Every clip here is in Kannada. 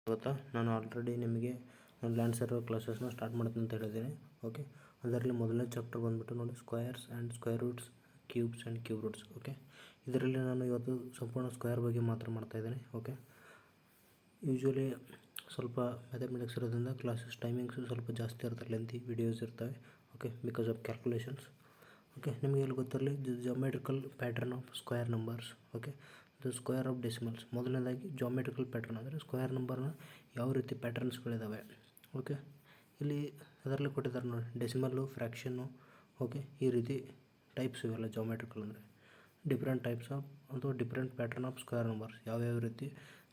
ಗೊತ್ತಾ, ನಾನು ಆಲ್ರೆಡಿ ನಿಮಗೆ ಲ್ಯಾಂಡ್ ಸರ್ವರ್ ಕ್ಲಾಸಸ್ನ ಸ್ಟಾರ್ಟ್ ಮಾಡ್ತೀನಿ ಅಂತ ಹೇಳಿದ್ದೀನಿ. ಓಕೆ, ಅದರಲ್ಲಿ ಮೊದಲನೇ ಚಾಪ್ಟರ್ ಬಂದುಬಿಟ್ಟು ನೋಡಿ, squares and square roots, cubes and cube roots. Okay, ಇದರಲ್ಲಿ ನಾನು ಇವತ್ತು ಸಂಪೂರ್ಣ ಸ್ಕ್ವೇರ್ ಬಗ್ಗೆ ಮಾತ್ರ ಮಾಡ್ತಾಯಿದ್ದೀನಿ. ಓಕೆ, ಯೂಶ್ವಲಿ ಸ್ವಲ್ಪ ಮ್ಯಾಥಮೆಟಿಕ್ಸ್ ಇರೋದ್ರಿಂದ ಕ್ಲಾಸಸ್ ಟೈಮಿಂಗ್ಸು ಸ್ವಲ್ಪ ಜಾಸ್ತಿ ಇರ್ತಾರೆ, ಲೆಂತಿ ವಿಡಿಯೋಸ್ ಇರ್ತವೆ. Okay, because of calculations. Okay, ನಿಮಗೆ ಎಲ್ಲಿ ಗೊತ್ತಿರಲಿ geometrical pattern of square numbers. Okay, the square of decimals. ಮೊದಲನೇದಾಗಿ ಜಾಮೆಟ್ರಿಕಲ್ ಪ್ಯಾಟರ್ನ್ ಅಂದರೆ ಸ್ಕ್ವೇರ್ ನಂಬರ್ನ ಯಾವ ರೀತಿ ಪ್ಯಾಟರ್ನ್ಸ್ಗಳಿದ್ದಾವೆ. ಓಕೆ, ಇಲ್ಲಿ ಅದರಲ್ಲಿ ಕೊಟ್ಟಿದ್ದಾರೆ ನೋಡಿ, ಡೆಸಿಮಲ್ಲು, ಫ್ರ್ಯಾಕ್ಷನ್ನು. ಓಕೆ, ಈ ರೀತಿ ಟೈಪ್ಸ್ ಇವೆಲ್ಲ ಜಾಮೆಟ್ರಿಕಲ್ ಅಂದರೆ ಡಿಫ್ರೆಂಟ್ ಟೈಪ್ಸ್ ಆಫ್ ಅಥವಾ different pattern of square numbers. ಯಾವ್ಯಾವ ರೀತಿ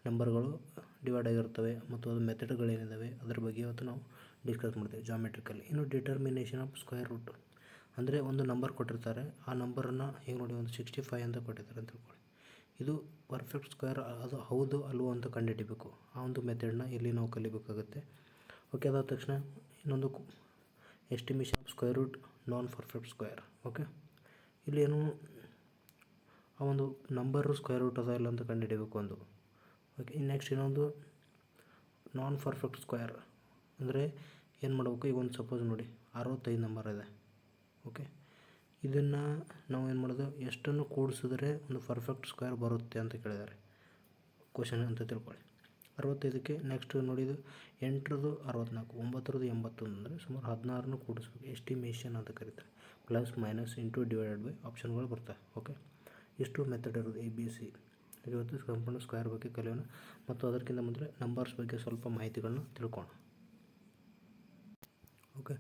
ನಂಬರ್ಗಳು ಡಿವೈಡ್ ಆಗಿರ್ತವೆ ಮತ್ತು ಅದು ಮೆಥಡ್ಗಳೇನಿದ್ದಾವೆ ಅದ್ರ ಬಗ್ಗೆ ಇವತ್ತು ನಾವು ಡಿಸ್ಕಸ್ ಮಾಡ್ತೇವೆ ಜಾಮೆಟ್ರಿಕಲ್ಲಿ. ಇನ್ನು ಡಿಟರ್ಮಿನೇಷನ್ ಆಫ್ ಸ್ಕ್ವೇರ್ ರೂಟ್ ಅಂದರೆ ಒಂದು ನಂಬರ್ ಕೊಟ್ಟಿರ್ತಾರೆ, ಆ ನಂಬರನ್ನು ಹೇಗೆ ನೋಡಿ, ಒಂದು 65 ಅಂತ ಕೊಟ್ಟಿರ್ತಾರೆ ಅಂತ ತಿಳ್ಕೊಳ್ಳಿ. ಇದು ಪರ್ಫೆಕ್ಟ್ ಸ್ಕ್ವೇರ್ ಅದು ಹೌದು ಅಲ್ವೋ ಅಂತ ಕಂಡುಹಿಡಿಬೇಕು. ಆ ಒಂದು ಮೆಥಡ್ನ ಇಲ್ಲಿ ನಾವು ಕಲಿಬೇಕಾಗುತ್ತೆ. ಓಕೆ, ಅದಾದ ತಕ್ಷಣ ಇನ್ನೊಂದು estimation of square root non perfect square. Okay, ಇಲ್ಲೇನು ಆ ಒಂದು ನಂಬರು ಸ್ಕ್ವೇರ್ ರೂಟ್ ಅದ ಇಲ್ಲ ಅಂತ ಕಂಡುಹಿಡಿಬೇಕು ಒಂದು. ಓಕೆ, ನೆಕ್ಸ್ಟ್ ಇನ್ನೊಂದು ನಾನ್ ಪರ್ಫೆಕ್ಟ್ ಸ್ಕ್ವೇರ್ ಅಂದರೆ ಏನು ಮಾಡಬೇಕು, ಈಗ ಒಂದು ಸಪೋಸ್ ನೋಡಿ 65 ನಂಬರ್ ಇದೆ. ಓಕೆ, ಇದನ್ನು ನಾವು ಏನು ಮಾಡೋದು, ಎಷ್ಟನ್ನು ಕೂಡಿಸಿದ್ರೆ ಒಂದು ಪರ್ಫೆಕ್ಟ್ ಸ್ಕ್ವೇರ್ ಬರುತ್ತೆ ಅಂತ ಕೇಳಿದ್ದಾರೆ ಕ್ವಶನ್ ಅಂತ ತಿಳ್ಕೊಳ್ಳಿ. 65ಕ್ಕೆ ನೆಕ್ಸ್ಟ್ ನೋಡಿದ್ದು 8ರದು 64, 9ರದು 81 ಅಂದರೆ ಸುಮಾರು 16ನ್ನು ಕೂಡಿಸ್ಬೇಕು. ಎಸ್ಟಿಮೇಷನ್ ಅಂತ ಕರೀತಾರೆ. Plus minus into divided by ಆಪ್ಷನ್ಗಳು ಬರ್ತವೆ. ಓಕೆ, ಇಷ್ಟು ಮೆಥಡ್ ಇರೋದು ABC. ಇವತ್ತು ಸಂಪೂರ್ಣ ಸ್ಕ್ವೇರ್ ಬಗ್ಗೆ ಕಲಿಯೋಣ ಮತ್ತು ಅದಕ್ಕಿಂತ ಮುಂದೆ ನಂಬರ್ಸ್ ಬಗ್ಗೆ ಸ್ವಲ್ಪ ಮಾಹಿತಿಗಳನ್ನ ತಿಳ್ಕೊಳ್ಳೋಣ. ಓಕೆ,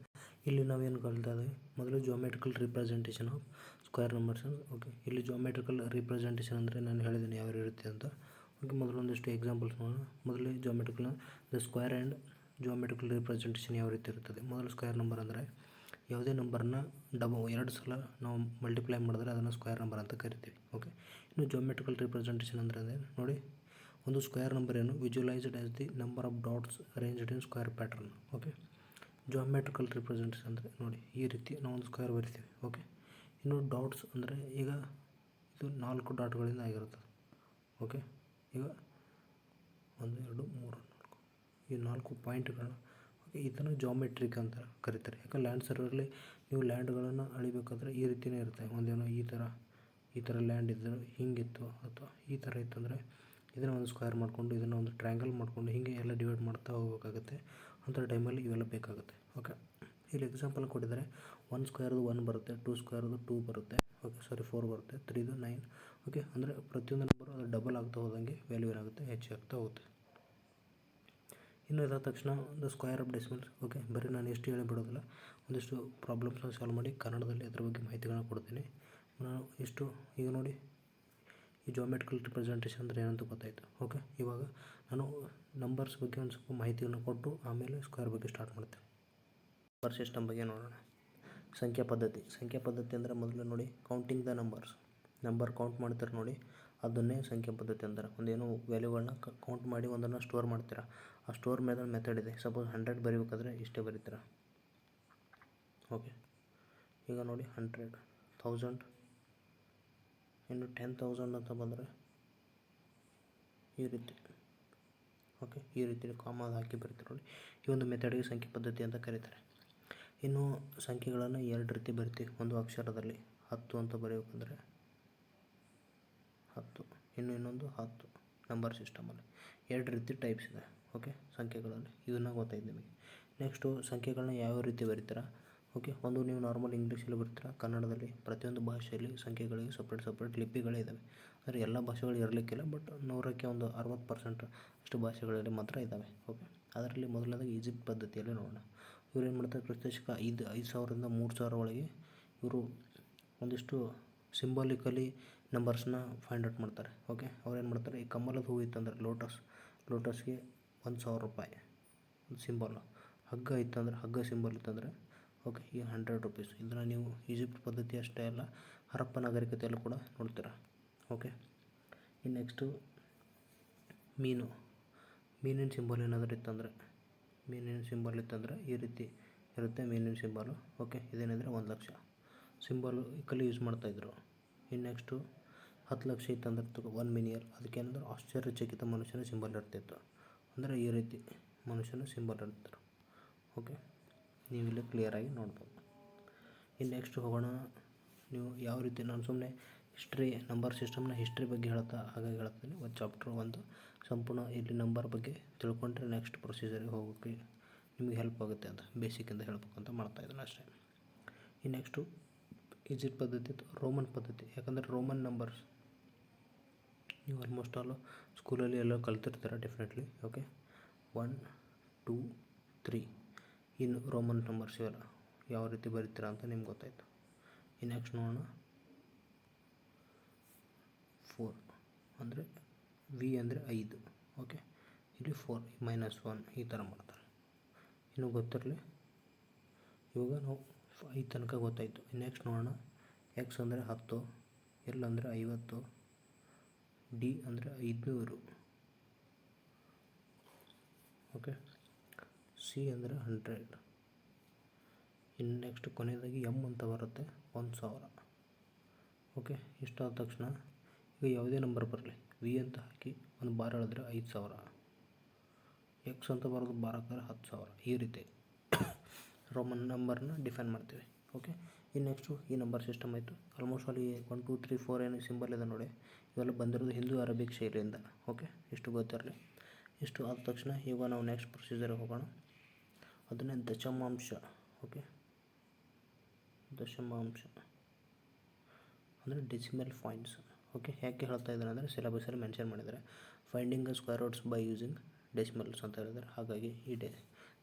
ಇಲ್ಲಿ ನಾವೇನು ಕಲಿತಾ ಇದ್ದೀವಿ, ಮೊದಲು geometrical representation of square numbers. Okay, ಇಲ್ಲಿ ಜಾಮೆಟ್ರಿಕಲ್ ರಿಪ್ರೆಸೆಂಟೇಷನ್ ಅಂದರೆ ನಾನು ಹೇಳಿದ್ದೀನಿ ಯಾವ ಇರುತ್ತೆ ಅಂತ. ಓಕೆ, ಮೊದಲೊಂದಿಷ್ಟು ಎಕ್ಸಾಂಪಲ್ಸ್ ನೋಡೋಣ. ಮೊದಲೇ geometrical the square and geometrical representation ಯಾವ ರೀತಿ ಇರುತ್ತದೆ. ಮೊದಲು ಸ್ಕ್ವೇರ್ ನಂಬರ್ ಅಂದರೆ ಯಾವುದೇ ನಂಬರ್ನ 2 ಸಲ ನಾವು ಮಲ್ಟಿಪ್ಲೈ ಮಾಡಿದ್ರೆ ಅದನ್ನು ಸ್ಕ್ವೇರ್ ನಂಬರ್ ಅಂತ ಕರಿತೀವಿ. ಓಕೆ, ಇನ್ನು ಜಾಮೆಟ್ರಿಕಲ್ ರಿಪ್ರೆಸೆಂಟೇಷನ್ ಅಂದರೆ ನೋಡಿ, ಒಂದು ಸ್ಕ್ವೇರ್ ನಂಬರ್ ಏನು visualised as the number of dots arranged in square pattern. Okay, geometrical representation ಅಂದರೆ ನೋಡಿ ಈ ರೀತಿ ನಾವು ಒಂದು ಸ್ಕ್ವೇರ್ ಬರಿತೀವಿ. ಓಕೆ, ಇನ್ನು ಡಾಟ್ಸ್ ಅಂದರೆ ಈಗ ಇದು 4 ಡಾಟ್ಗಳಿಂದ ಆಗಿರುತ್ತೆ. ಓಕೆ, ಈಗ 1 2 3 4 ಈ 4 ಪಾಯಿಂಟ್ಗಳನ್ನ ಓಕೆ ಇದನ್ನು ಜಾಮೆಟ್ರಿಕ್ ಅಂತ ಕರೀತಾರೆ. ಯಾಕಂದ್ರೆ ಲ್ಯಾಂಡ್ ಸರ್ವರಲ್ಲಿ ನೀವು ಲ್ಯಾಂಡ್ಗಳನ್ನು ಅಳಿಬೇಕಾದ್ರೆ ಈ ರೀತಿಯೇ ಇರುತ್ತೆ. ಒಂದೇನೋ ಈ ಥರ ಲ್ಯಾಂಡ್ ಇದ್ದರೆ ಹಿಂಗಿತ್ತು ಅಥವಾ ಈ ಥರ ಇತ್ತಂದರೆ ಇದನ್ನು ಒಂದು ಸ್ಕ್ವೇರ್ ಮಾಡಿಕೊಂಡು ಇದನ್ನು ಒಂದು ಟ್ರ್ಯಾಂಗಲ್ ಮಾಡಿಕೊಂಡು ಹೀಗೆ ಎಲ್ಲ ಡಿವೈಡ್ ಮಾಡ್ತಾ ಹೋಗಬೇಕಾಗುತ್ತೆ. ಅಂಥ ಟೈಮಲ್ಲಿ ಇವೆಲ್ಲ ಬೇಕಾಗುತ್ತೆ. ಓಕೆ, ಇಲ್ಲಿ ಎಕ್ಸಾಂಪಲ್ ಕೊಟ್ಟಿದ್ದಾರೆ. 1 ಸ್ಕ್ವೇರ್ದು 1 ಬರುತ್ತೆ, 2 ಸ್ಕ್ವೇರ್ದು 2 ಬರುತ್ತೆ. ಓಕೆ, 4 ಬರುತ್ತೆ, 3ದು 9. ಓಕೆ, ಅಂದರೆ ಪ್ರತಿಯೊಂದು ನಂಬರು ಅದು ಡಬಲ್ ಆಗ್ತಾ ಹೋದಂಗೆ ವ್ಯಾಲ್ಯೂ ಏನಾಗುತ್ತೆ, ಹೆಚ್ಚಾಗ್ತಾ ಹೋಗುತ್ತೆ. ಇನ್ನು ಇದಾದ ತಕ್ಷಣ the square of decimals. Okay, ಬರೀ ನಾನು ಎಷ್ಟು ಹೇಳಿಬಿಡೋದಿಲ್ಲ, ಒಂದಿಷ್ಟು ಪ್ರಾಬ್ಲಮ್ಸ್ನ ಸಾಲ್ವ್ ಮಾಡಿ ಕನ್ನಡದಲ್ಲಿ ಅದ್ರ ಬಗ್ಗೆ ಮಾಹಿತಿಗಳನ್ನ ಕೊಡ್ತೀನಿ ನಾನು. ಇಷ್ಟು ಈಗ ನೋಡಿ, ಈ ಜಾಮೆಟ್ರಿಕಲ್ ರಿಪ್ರೆಸೆಂಟೇಷನ್ ಅಂದರೆ ಏನಂತ ಗೊತ್ತಾಯಿತು. ಓಕೆ, ಇವಾಗ ನಾನು ನಂಬರ್ಸ್ ಬಗ್ಗೆ ಒಂದು ಸ್ವಲ್ಪ ಮಾಹಿತಿಯನ್ನು ಕೊಟ್ಟು ಆಮೇಲೆ ಸ್ಕ್ವೇರ್ ಬಗ್ಗೆ ಸ್ಟಾರ್ಟ್ ಮಾಡ್ತೇನೆ. ನಂಬರ್ ಸಿಸ್ಟಮ್ ಬಗ್ಗೆ ನೋಡೋಣ. ಸಂಖ್ಯಾ ಪದ್ಧತಿ ಅಂದರೆ ಮೊದಲು ನೋಡಿ, counting the numbers. Number count ಮಾಡ್ತಾರೆ ನೋಡಿ, ಅದನ್ನೇ ಸಂಖ್ಯಾ ಪದ್ಧತಿ ಅಂತಾರೆ. ಒಂದೇನು ವ್ಯಾಲ್ಯೂಗಳನ್ನ ಕೌಂಟ್ ಮಾಡಿ ಒಂದನ್ನು ಸ್ಟೋರ್ ಮಾಡ್ತೀರಾ. ಆ ಸ್ಟೋರ್ ಮೇಲೆ ಮೆಥಡ್ ಇದೆ. ಸಪೋಸ್ 100 ಬರೀಬೇಕಾದ್ರೆ ಇಷ್ಟೇ ಬರೀತೀರಾ. ಓಕೆ, ಈಗ ನೋಡಿ 100, 1000, ಇನ್ನು 10,000 ಅಂತ ಬಂದರೆ ಈ ರೀತಿ. ಓಕೆ, ಈ ರೀತಿ ಕಾಮನ್ ಹಾಕಿ ಬರೀತಾರೆ ನೋಡಿ. ಈ ಒಂದು ಮೆಥಡ್ಗೆ ಸಂಖ್ಯೆ ಪದ್ಧತಿ ಅಂತ ಕರೀತಾರೆ. ಇನ್ನು ಸಂಖ್ಯೆಗಳನ್ನು 2 ರೀತಿ ಬರಿತೀವಿ. ಒಂದು ಅಕ್ಷರದಲ್ಲಿ 10 ಅಂತ ಬರೆಯಬೇಕಂದ್ರೆ 10, ಇನ್ನೊಂದು 10. ನಂಬರ್ ಸಿಸ್ಟಮಲ್ಲಿ 2 ರೀತಿ ಟೈಪ್ಸ್ ಇದೆ. ಓಕೆ, ಸಂಖ್ಯೆಗಳಲ್ಲಿ ಇದನ್ನು ಗೊತ್ತಾಯ್ತು ನಿಮಗೆ. ನೆಕ್ಸ್ಟು ಸಂಖ್ಯೆಗಳನ್ನ ಯಾವ ರೀತಿ ಬರೀತೀರಾ. ಓಕೆ, ಒಂದು ನೀವು ನಾರ್ಮಲ್ ಇಂಗ್ಲೀಷಲ್ಲಿ ಬರ್ತೀರಾ, ಕನ್ನಡದಲ್ಲಿ ಪ್ರತಿಯೊಂದು ಭಾಷೆಯಲ್ಲಿ ಸಂಖ್ಯೆಗಳಿಗೆ ಸಪ್ರೇಟ್ ಲಿಪಿಗಳೇ ಇದ್ದಾವೆ. ಅಂದರೆ ಎಲ್ಲ ಭಾಷೆಗಳು ಇರಲಿಕ್ಕಿಲ್ಲ, ಬಟ್ 100ಕ್ಕೆ ಒಂದು 60% ಅಷ್ಟು ಭಾಷೆಗಳಲ್ಲಿ ಮಾತ್ರ ಇದ್ದಾವೆ. ಓಕೆ, ಅದರಲ್ಲಿ ಮೊದಲನೇದಾಗಿ ಈಜಿಪ್ಟ್ ಪದ್ಧತಿಯಲ್ಲಿ ನೋಡೋಣ. ಇವ್ರು ಏನು ಮಾಡ್ತಾರೆ, ಕ್ರಿಸ್ತಶಕ 5,000ರಿಂದ 3,000 ಒಳಗೆ ಇವರು ಒಂದಿಷ್ಟು ಸಿಂಬಾಲಿಕಲಿ ನಂಬರ್ಸ್ನ ಫೈಂಡ್ ಔಟ್ ಮಾಡ್ತಾರೆ. ಓಕೆ, ಅವ್ರು ಏನು ಮಾಡ್ತಾರೆ, ಈ ಕಮಲದ ಹೂವು ಇತ್ತಂದರೆ ಲೋಟಸ್ಗೆ 1,000 ರೂಪಾಯಿ ಒಂದು ಸಿಂಬಾಲು. ಹಗ್ಗ ಇತ್ತಂದರೆ ಹಗ್ಗ ಸಿಂಬಲ್ ಇತ್ತಂದರೆ ಓಕೆ ಈ 100 ರೂಪೀಸ್. ಇದನ್ನು ನೀವು ಈಜಿಪ್ಟ್ ಪದ್ಧತಿ ಅಷ್ಟೇ ಅಲ್ಲ, ಹರಪ್ಪ ನಾಗರಿಕತೆಯಲ್ಲೂ ಕೂಡ ನೋಡ್ತೀರಾ. ಓಕೆ, ಇನ್ನು ನೆಕ್ಸ್ಟು ಮೀನಿನ ಸಿಂಬಲ್ ಏನಾದರೂ ಇತ್ತಂದರೆ ಈ ರೀತಿ ಇರುತ್ತೆ ಮೀನಿನ ಸಿಂಬಾಲು. ಓಕೆ, ಇದೇನೆಂದರೆ 1 ಲಕ್ಷ ಸಿಂಬಾಲು ಕಲ್ಲಿ ಯೂಸ್ ಮಾಡ್ತಾಯಿದ್ರು. ಇನ್ನು ನೆಕ್ಸ್ಟು 10 ಲಕ್ಷ ಇತ್ತಂದ್ರೆ 1 ಮಿಲಿಯನ್. ಅದಕ್ಕೇನಂದ್ರೆ ಆಶ್ಚರ್ಯಚಕಿತ ಮನುಷ್ಯನ ಸಿಂಬಲ್ ಇರ್ತಿತ್ತು. ಅಂದರೆ ಈ ರೀತಿ ಮನುಷ್ಯನ ಸಿಂಬಲ್ ಇರ್ತಾರೆ. ಓಕೆ, ನೀವಿಲ್ಲಿ ಕ್ಲಿಯರಾಗಿ ನೋಡ್ಬೋದು. ಇನ್ನು ನೆಕ್ಸ್ಟ್ ಹೋಗೋಣ. ನೀವು ಯಾವ ರೀತಿ, ನಾನು ಸುಮ್ಮನೆ ಹಿಸ್ಟ್ರಿ ನಂಬರ್ ಸಿಸ್ಟಮ್ನ ಹಿಸ್ಟ್ರಿ ಬಗ್ಗೆ ಹಾಗಾಗಿ ಹೇಳ್ತೀನಿ. ಒಂದು ಚಾಪ್ಟರ್ ಒಂದು ಸಂಪೂರ್ಣ ಇಲ್ಲಿ ನಂಬರ್ ಬಗ್ಗೆ ತಿಳ್ಕೊಂಡ್ರೆ ನೆಕ್ಸ್ಟ್ ಪ್ರೊಸೀಜರಿಗೆ ಹೋಗೋಕ್ಕೆ ನಿಮಗೆ ಹೆಲ್ಪ್ ಆಗುತ್ತೆ ಅಂತ ಬೇಸಿಕ್ಕಿಂದ ಹೇಳ್ಬೇಕಂತ ಮಾಡ್ತಾಯಿದ್ದೀನಿ ಅಷ್ಟೇ. ಈ ನೆಕ್ಸ್ಟು ಈಜಿಪ್ಟ್ ಪದ್ಧತಿ ಅಥವಾ ರೋಮನ್ ಪದ್ಧತಿ. ಯಾಕಂದರೆ ರೋಮನ್ ನಂಬರ್ಸ್ ನೀವು ಆಲ್ಮೋಸ್ಟ್ ಆಲ್ ಸ್ಕೂಲಲ್ಲಿ ಎಲ್ಲ ಕಲ್ತಿರ್ತಾರೆ ಡೆಫಿನೆಟ್ಲಿ. ಓಕೆ, 1 2 3 ಇನ್ನು ರೋಮನ್ ನಂಬರ್ಸ್ ಇವೆಲ್ಲ ಯಾವ ರೀತಿ ಬರೀತೀರಾ ಅಂತ ನಿಮ್ಗೆ ಗೊತ್ತಾಯಿತು. ಈ ನೆಕ್ಸ್ಟ್ ನೋಡೋಣ. 4 ಅಂದರೆ ವಿ ಅಂದರೆ 5. ಓಕೆ, ಇಲ್ಲಿ 4 -1 ಈ ಥರ ಮಾಡ್ತಾರೆ. ಇನ್ನೂ ಗೊತ್ತಿರಲಿ, ಇವಾಗ ನಾವು 5 ತನಕ ಗೊತ್ತಾಯಿತು. ನೆಕ್ಸ್ಟ್ ನೋಡೋಣ. ಎಕ್ಸ್ ಅಂದರೆ 10, ಎಲ್ ಅಂದರೆ 50, ಡಿ ಅಂದರೆ 500. ಓಕೆ, ಸಿ ಅಂದರೆ 100. ಇನ್ನು ನೆಕ್ಸ್ಟ್ ಕೊನೆಯದಾಗಿ ಎಮ್ ಅಂತ ಬರುತ್ತೆ, 1000. ಓಕೆ, ಇಷ್ಟಾದ ತಕ್ಷಣ ಈಗ ಯಾವುದೇ ನಂಬರ್ ಬರಲಿ, ವಿ ಅಂತ ಹಾಕಿ ಒಂದು ಬಾರ್ ಹೇಳಿದ್ರೆ 5000, ಎಕ್ಸ್ ಅಂತ ಬರೋದು ಬಾರ್ ಹಾಕಿದ್ರೆ 10,000. ಈ ರೀತಿ ರೋಮನ್ ನಂಬರ್ನ ಡಿಫೈನ್ ಮಾಡ್ತೀವಿ. ಓಕೆ, ಇನ್ನು ನೆಕ್ಸ್ಟು ಈ ನಂಬರ್ ಸಿಸ್ಟಮ್ ಆಯಿತು. ಆಲ್ಮೋಸ್ಟ್ ಅಲ್ಲಿ 1 2 3 4 ಏನು ಸಿಂಬಲ್ ಇದೆ ನೋಡಿ, ಇವೆಲ್ಲ ಬಂದಿರೋದು ಹಿಂದೂ ಅರಬಿಕ್ ಶೈಲಿಯಿಂದ. ಓಕೆ, ಇಷ್ಟು ಗೊತ್ತಿರಲಿ. ಇಷ್ಟು ಆದ ತಕ್ಷಣ ಈಗ ನಾವು ನೆಕ್ಸ್ಟ್ ಪ್ರೊಸೀಜರ್ಗೆ ಹೋಗೋಣ. ಅದನ್ನೇ ದಶಮಾಂಶ. ಓಕೆ, ದಶಮಾಂಶ ಅಂದರೆ ಡೆಸಿಮಲ್ ಪಾಯಿಂಟ್ಸ್. ಓಕೆ, ಯಾಕೆ ಹೇಳ್ತಾ ಇದ್ದಾರೆ ಅಂದರೆ ಸಿಲೆಬಸಲ್ಲಿ ಮೆನ್ಷನ್ ಮಾಡಿದ್ದಾರೆ, finding square roots by using decimals ಅಂತ ಹೇಳಿದ್ದಾರೆ. ಹಾಗಾಗಿ ಈ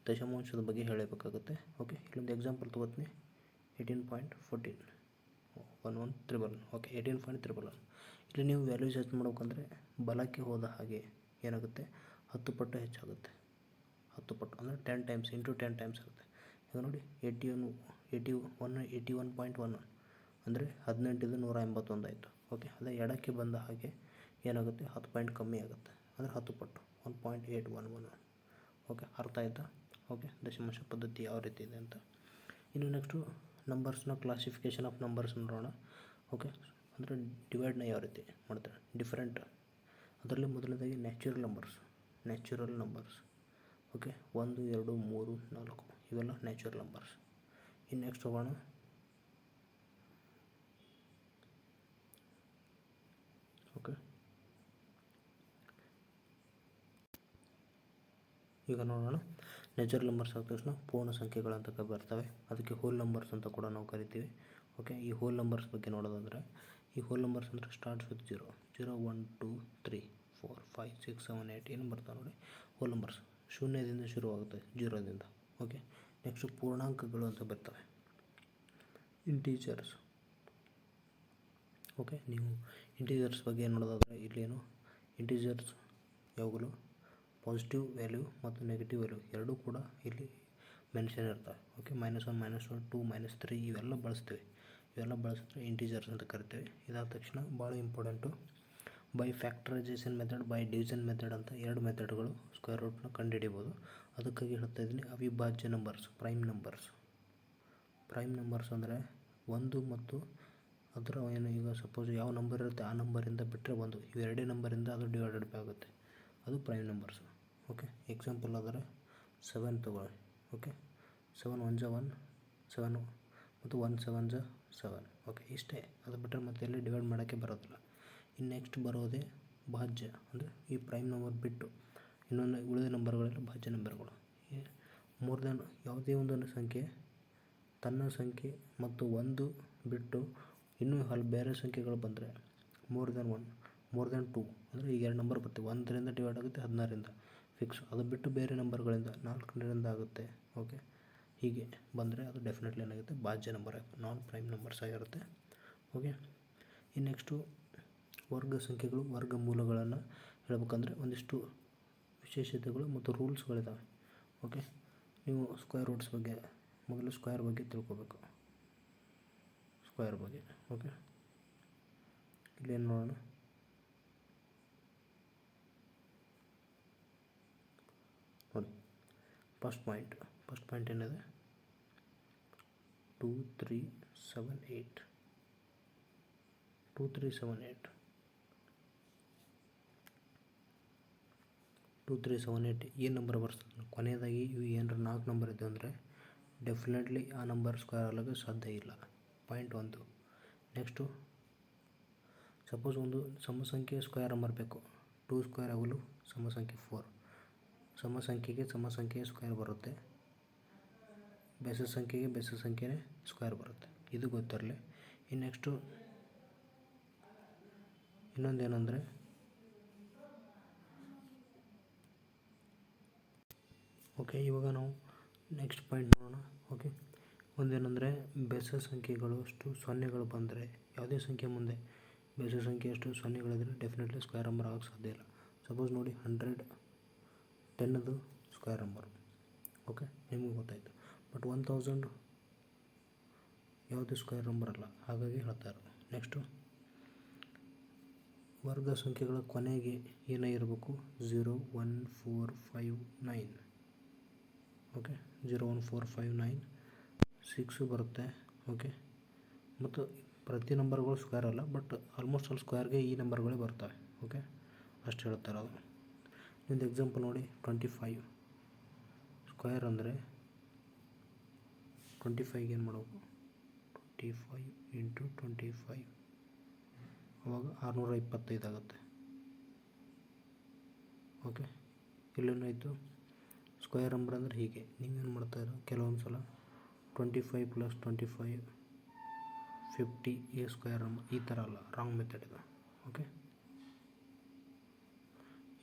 ದಶಮಾಂಶದ ಬಗ್ಗೆ ಹೇಳಬೇಕಾಗುತ್ತೆ. ಓಕೆ, ಇಲ್ಲೊಂದು ಎಕ್ಸಾಂಪಲ್ ತೊಗೋತೀನಿ. 18.14 1111. ಓಕೆ, 18.11. ಇಲ್ಲಿ ನೀವು ವ್ಯಾಲ್ಯೂಸ್ ಹೆಚ್ಚು ಮಾಡ್ಬೇಕಂದ್ರೆ ಬಲಕ್ಕೆ ಹೋದ ಹಾಗೆ ಏನಾಗುತ್ತೆ, 10 ಪಟ್ಟು ಹೆಚ್ಚಾಗುತ್ತೆ. 10 ಪಟ್ಟು ಅಂದರೆ 10 ಟೈಮ್ಸ್ ಇಂಟು 10 ಟೈಮ್ಸ್ ಆಗುತ್ತೆ. ಈಗ ನೋಡಿ 81.1 ಅಂದರೆ 18 181 ಆಯಿತು. ಓಕೆ, ಅದೇ ಎಡಕ್ಕೆ ಬಂದ ಹಾಗೆ ಏನಾಗುತ್ತೆ, 10 ಪಾಯಿಂಟ್ ಕಮ್ಮಿ ಆಗುತ್ತೆ, ಅಂದರೆ 10 ಪಟ್ಟು 1.811. ಓಕೆ, ಅರ್ಥ ಆಯಿತಾ? ಓಕೆ, ದಶಮಾಂಶ ಪದ್ಧತಿ ಯಾವ ರೀತಿ ಇದೆ ಅಂತ. ಇನ್ನು ನೆಕ್ಸ್ಟು ನಂಬರ್ಸ್ನ ಕ್ಲಾಸಿಫಿಕೇಷನ್ ಆಫ್ ನಂಬರ್ಸ್ ನೋಡೋಣ. ಓಕೆ, ಅಂದರೆ ಡಿವೈಡ್ನ ಯಾವ ರೀತಿ ಮಾಡ್ತಾರೆ, ಡಿಫ್ರೆಂಟ್. ಅದರಲ್ಲಿ ಮೊದಲನೇದಾಗಿ ನ್ಯಾಚುರಲ್ ನಂಬರ್ಸ್. ಓಕೆ, 1 2 3 4 ಇವೆಲ್ಲ ನ್ಯಾಚುರಲ್ ನಂಬರ್ಸ್. ಇನ್ನು ನೆಕ್ಸ್ಟ್ ಹೋಗೋಣ. ಓಕೆ, ಈಗ ನೋಡೋಣ. ನ್ಯಾಚುರಲ್ ನಂಬರ್ಸ್ ಆದ ತಕ್ಷಣ ಪೂರ್ಣ ಸಂಖ್ಯೆಗಳಂತ ಬರ್ತವೆ, ಅದಕ್ಕೆ ಹೋಲ್ ನಂಬರ್ಸ್ ಅಂತ ಕೂಡ ನಾವು ಕರಿತೀವಿ. ಓಕೆ, ಈ ಹೋಲ್ ನಂಬರ್ಸ್ ಬಗ್ಗೆ ನೋಡೋದಾದರೆ, ಈ ಹೋಲ್ ನಂಬರ್ಸ್ ಅಂದರೆ ಸ್ಟಾರ್ಟ್ಸ್ ವಿತ್ 0 1 2 3 4 5 6 7 8 ಏನು ಬರ್ತಾವೆ ನೋಡಿ, ಹೋಲ್ ನಂಬರ್ಸ್. ಶೂನ್ಯದಿಂದ ಶುರುವಾಗುತ್ತೆ, 0ದಿಂದ. ಓಕೆ, ನೆಕ್ಸ್ಟು ಪೂರ್ಣಾಂಕಗಳು ಅಂತ ಬರ್ತವೆ, ಇಂಟೀಜರ್ಸ್. ಓಕೆ, ನೀವು ಇಂಟೀಜರ್ಸ್ ಬಗ್ಗೆ ನೋಡೋದಾದರೆ ಇಲ್ಲೇನು ಇಂಟೀಜರ್ಸ್ ಯಾವಾಗಲೂ ಪಾಸಿಟಿವ್ ವ್ಯಾಲ್ಯೂ ಮತ್ತು ನೆಗೆಟಿವ್ ವ್ಯಾಲ್ಯೂ ಎರಡೂ ಕೂಡ ಇಲ್ಲಿ ಮೆನ್ಷನ್ ಇರ್ತವೆ. ಓಕೆ, -1 -2 -3 ಇವೆಲ್ಲ ಬಳಸ್ತೀವಿ. ಇವೆಲ್ಲ ಬಳಸಿದ್ರೆ ಇಂಟೀಜರ್ಸ್ ಅಂತ ಕರಿತೀವಿ. ಇದಾದ ತಕ್ಷಣ ಭಾಳ important, by factorisation method, by division method ಅಂತ 2 ಮೆಥಡ್ಗಳು ಸ್ಕ್ವೇರ್ ರೂಟ್ನ ಕಂಡುಹಿಡಿಬೋದು. ಅದಕ್ಕಾಗಿ ಹೇಳ್ತಾ ಇದ್ದೀನಿ ಅವಿಭಾಜ್ಯ ನಂಬರ್ಸ್, ಪ್ರೈಮ್ ನಂಬರ್ಸ್ ಅಂದರೆ 1 ಮತ್ತು ಅದರ ಏನು, ಈಗ ಸಪೋಸ್ ಯಾವ ನಂಬರ್ ಇರುತ್ತೆ ಆ ನಂಬರಿಂದ ಬಿಟ್ಟರೆ 1, ಇವೆರಡೇ ನಂಬರಿಂದ ಅದು ಡಿವೈಡೆಡ್ ಆಗುತ್ತೆ, ಅದು ಪ್ರೈಮ್ ನಂಬರ್ಸ್. ಓಕೆ, ಎಕ್ಸಾಂಪಲ್ ಆದರೆ 7 ತಗೊಳ್ಳಿ. ಓಕೆ, 7 1 × 1 7 ಮತ್ತು 1 7 × 7. ಓಕೆ, ಇಷ್ಟೇ, ಅದು ಬಿಟ್ಟರೆ ಮತ್ತೆ ಎಲ್ಲಿ ಡಿವೈಡ್ ಮಾಡೋಕ್ಕೆ ಬರೋದಿಲ್ಲ. ಇನ್ನು ನೆಕ್ಸ್ಟ್ ಬರೋದೇ ಭಾಜ್ಯ, ಅಂದರೆ ಈ ಪ್ರೈಮ್ ನಂಬರ್ ಬಿಟ್ಟು ಇನ್ನೊಂದು ಉಳಿದ ನಂಬರ್ಗಳೆಲ್ಲ ಭಾಜ್ಯ ನಂಬರ್ಗಳು. ಮೋರ್ ದ್ಯಾನ್ ಯಾವುದೇ ಒಂದು ಸಂಖ್ಯೆ ತನ್ನ ಸಂಖ್ಯೆ ಮತ್ತು 1 ಬಿಟ್ಟು ಇನ್ನೂ ಬೇರೆ ಸಂಖ್ಯೆಗಳು ಬಂದರೆ ಮೋರ್ ದ್ಯಾನ್ 1 ಮೋರ್ ದ್ಯಾನ್ 2 ಅಂದರೆ ಈಗ 2 ನಂಬರ್ ಬರ್ತವೆ, 1ರಿಂದ ಡಿವೈಡ್ ಆಗುತ್ತೆ 16ರಿಂದ ಫಿಕ್ಸ್. ಅದು ಬಿಟ್ಟು ಬೇರೆ ನಂಬರ್ಗಳಿಂದ 4ರಿಂದ ಆಗುತ್ತೆ. ಓಕೆ, ಹೀಗೆ ಬಂದರೆ ಅದು ಡೆಫಿನೆಟ್ಲಿ ಏನಾಗುತ್ತೆ, ಭಾಜ್ಯ ನಂಬರ್, ನಾನ್ ಪ್ರೈಮ್ ನಂಬರ್ಸ್ ಆಗಿರುತ್ತೆ. ಓಕೆ, ಇನ್ನು ನೆಕ್ಸ್ಟು ವರ್ಗ ಸಂಖ್ಯೆಗಳು, ವರ್ಗಮೂಲಗಳನ್ನು ಹೇಳ್ಬೇಕಂದ್ರೆ ಒಂದಿಷ್ಟು ವಿಶೇಷತೆಗಳು ಮತ್ತು ರೂಲ್ಸ್ಗಳಿದ್ದಾವೆ. ಓಕೆ, ನೀವು ಸ್ಕ್ವೇರ್ ರೂಟ್ಸ್ ಬಗ್ಗೆ ಮೊದಲು ಸ್ಕ್ವೇರ್ ಬಗ್ಗೆ ತಿಳ್ಕೊಬೇಕು, ಸ್ಕ್ವೇರ್ ಬಗ್ಗೆ. ಓಕೆ, ಇಲ್ಲೇನು ನೋಡೋಣ. ನೋಡಿ, ಫಸ್ಟ್ ಪಾಯಿಂಟ್ ಏನಿದೆ, 2 3 7 8 2 3 7 8. 2378 ಈ ನಂಬರ್ ಬರ್ತದೆ. ಕೊನೆಯದಾಗಿ ಇವು ಏನಾರ 4 ನಂಬರ್ ಇದ್ದವು ಅಂದರೆ ಡೆಫಿನೆಟ್ಲಿ ಆ ನಂಬರ್ ಸ್ಕ್ವೇರ್ ಆಗಲಿಕ್ಕೆ ಸಾಧ್ಯ ಇಲ್ಲ. ಪಾಯಿಂಟ್ 1. ನೆಕ್ಸ್ಟು ಸಪೋಸ್ ಒಂದು ಸಮ ಸಂಖ್ಯೆ ಸ್ಕ್ವೇರ್ ನಂಬರ್ ಬೇಕು. 2 ಸ್ಕ್ವೇರ್ ಆಗಲು ಸಮ ಸಂಖ್ಯೆ 4. ಸಮ ಸಂಖ್ಯೆಗೆ ಸಮ ಸಂಖ್ಯೆಯ ಸ್ಕ್ವೇರ್ ಬರುತ್ತೆ, ಬೆಸ ಸಂಖ್ಯೆಗೆ ಬೆಸ ಸಂಖ್ಯೆನೇ ಸ್ಕ್ವೇರ್ ಬರುತ್ತೆ. ಇದು ಗೊತ್ತಿರಲಿ. ಇನ್ನು ನೆಕ್ಸ್ಟು ಇನ್ನೊಂದೇನೆಂದರೆ ಓಕೆ, ಇವಾಗ ನಾವು ನೆಕ್ಸ್ಟ್ ಪಾಯಿಂಟ್ ನೋಡೋಣ. ಓಕೆ, ಒಂದೇನೆಂದರೆ ಬೆಸ ಸಂಖ್ಯೆಗಳು ಅಷ್ಟು ಸೊನ್ನೆಗಳು ಬಂದರೆ, ಯಾವುದೇ ಸಂಖ್ಯೆ ಮುಂದೆ ಬೆಸ ಸಂಖ್ಯೆಯಷ್ಟು ಸೊನ್ನೆಗಳಿದ್ರೆ ಡೆಫಿನೆಟ್ಲಿ ಸ್ಕ್ವೇರ್ ನಂಬರ್ ಆಗೋಕ್ಕೆ ಸಾಧ್ಯ ಇಲ್ಲ. ಸಪೋಸ್ ನೋಡಿ 110ದು ಸ್ಕ್ವೇರ್ ನಂಬರು. ಓಕೆ, ನಿಮಗೆ ಗೊತ್ತಾಯಿತು. ಬಟ್ 1000 ಯಾವುದೇ ಸ್ಕ್ವೇರ್ ನಂಬರ್ ಅಲ್ಲ, ಹಾಗಾಗಿ ಹೇಳ್ತಾ ಇರೋದು. ನೆಕ್ಸ್ಟು ವರ್ಗ ಸಂಖ್ಯೆಗಳ ಕೊನೆಗೆ ಏನಾಗಿರಬೇಕು? 01459. ಓಕೆ, 01459 6 ಬರುತ್ತೆ. ಓಕೆ, ಮತ್ತು ಪ್ರತಿ ನಂಬರ್ಗಳು ಸ್ಕ್ವೇರ್ ಅಲ್ಲ, ಬಟ್ ಆಲ್ಮೋಸ್ಟ್ ಆಲ್ ಸ್ಕ್ವೇರ್ಗೆ ಈ ನಂಬರ್ಗಳೇ ಬರ್ತವೆ. ಓಕೆ, ಅಷ್ಟು ಹೇಳ್ತಾ ಇರೋದು. ಒಂದು ಎಕ್ಸಾಂಪಲ್ ನೋಡಿ, 25 ಸ್ಕ್ವೇರ್ ಅಂದರೆ 25ಗೆ ಏನು ಮಾಡಬೇಕು? 25 × 25 ಅವಾಗ 625 ಆಗುತ್ತೆ. ಓಕೆ, ಇಲ್ಲೇನಾಯಿತು? ಸ್ಕ್ವೇರ್ ನಂಬರ್ ಅಂದರೆ ಹೀಗೆ ನೀವೇನು ಮಾಡ್ತಾಯಿರೋ ಕೆಲವೊಂದು ಸಲ 25 + 25 50 ಈ ಸ್ಕ್ವೇರ್ ನಂಬರ್ ಈ ಥರ ಅಲ್ಲ, ರಾಂಗ್ ಮೆಥಡ್ ಇದು. ಓಕೆ,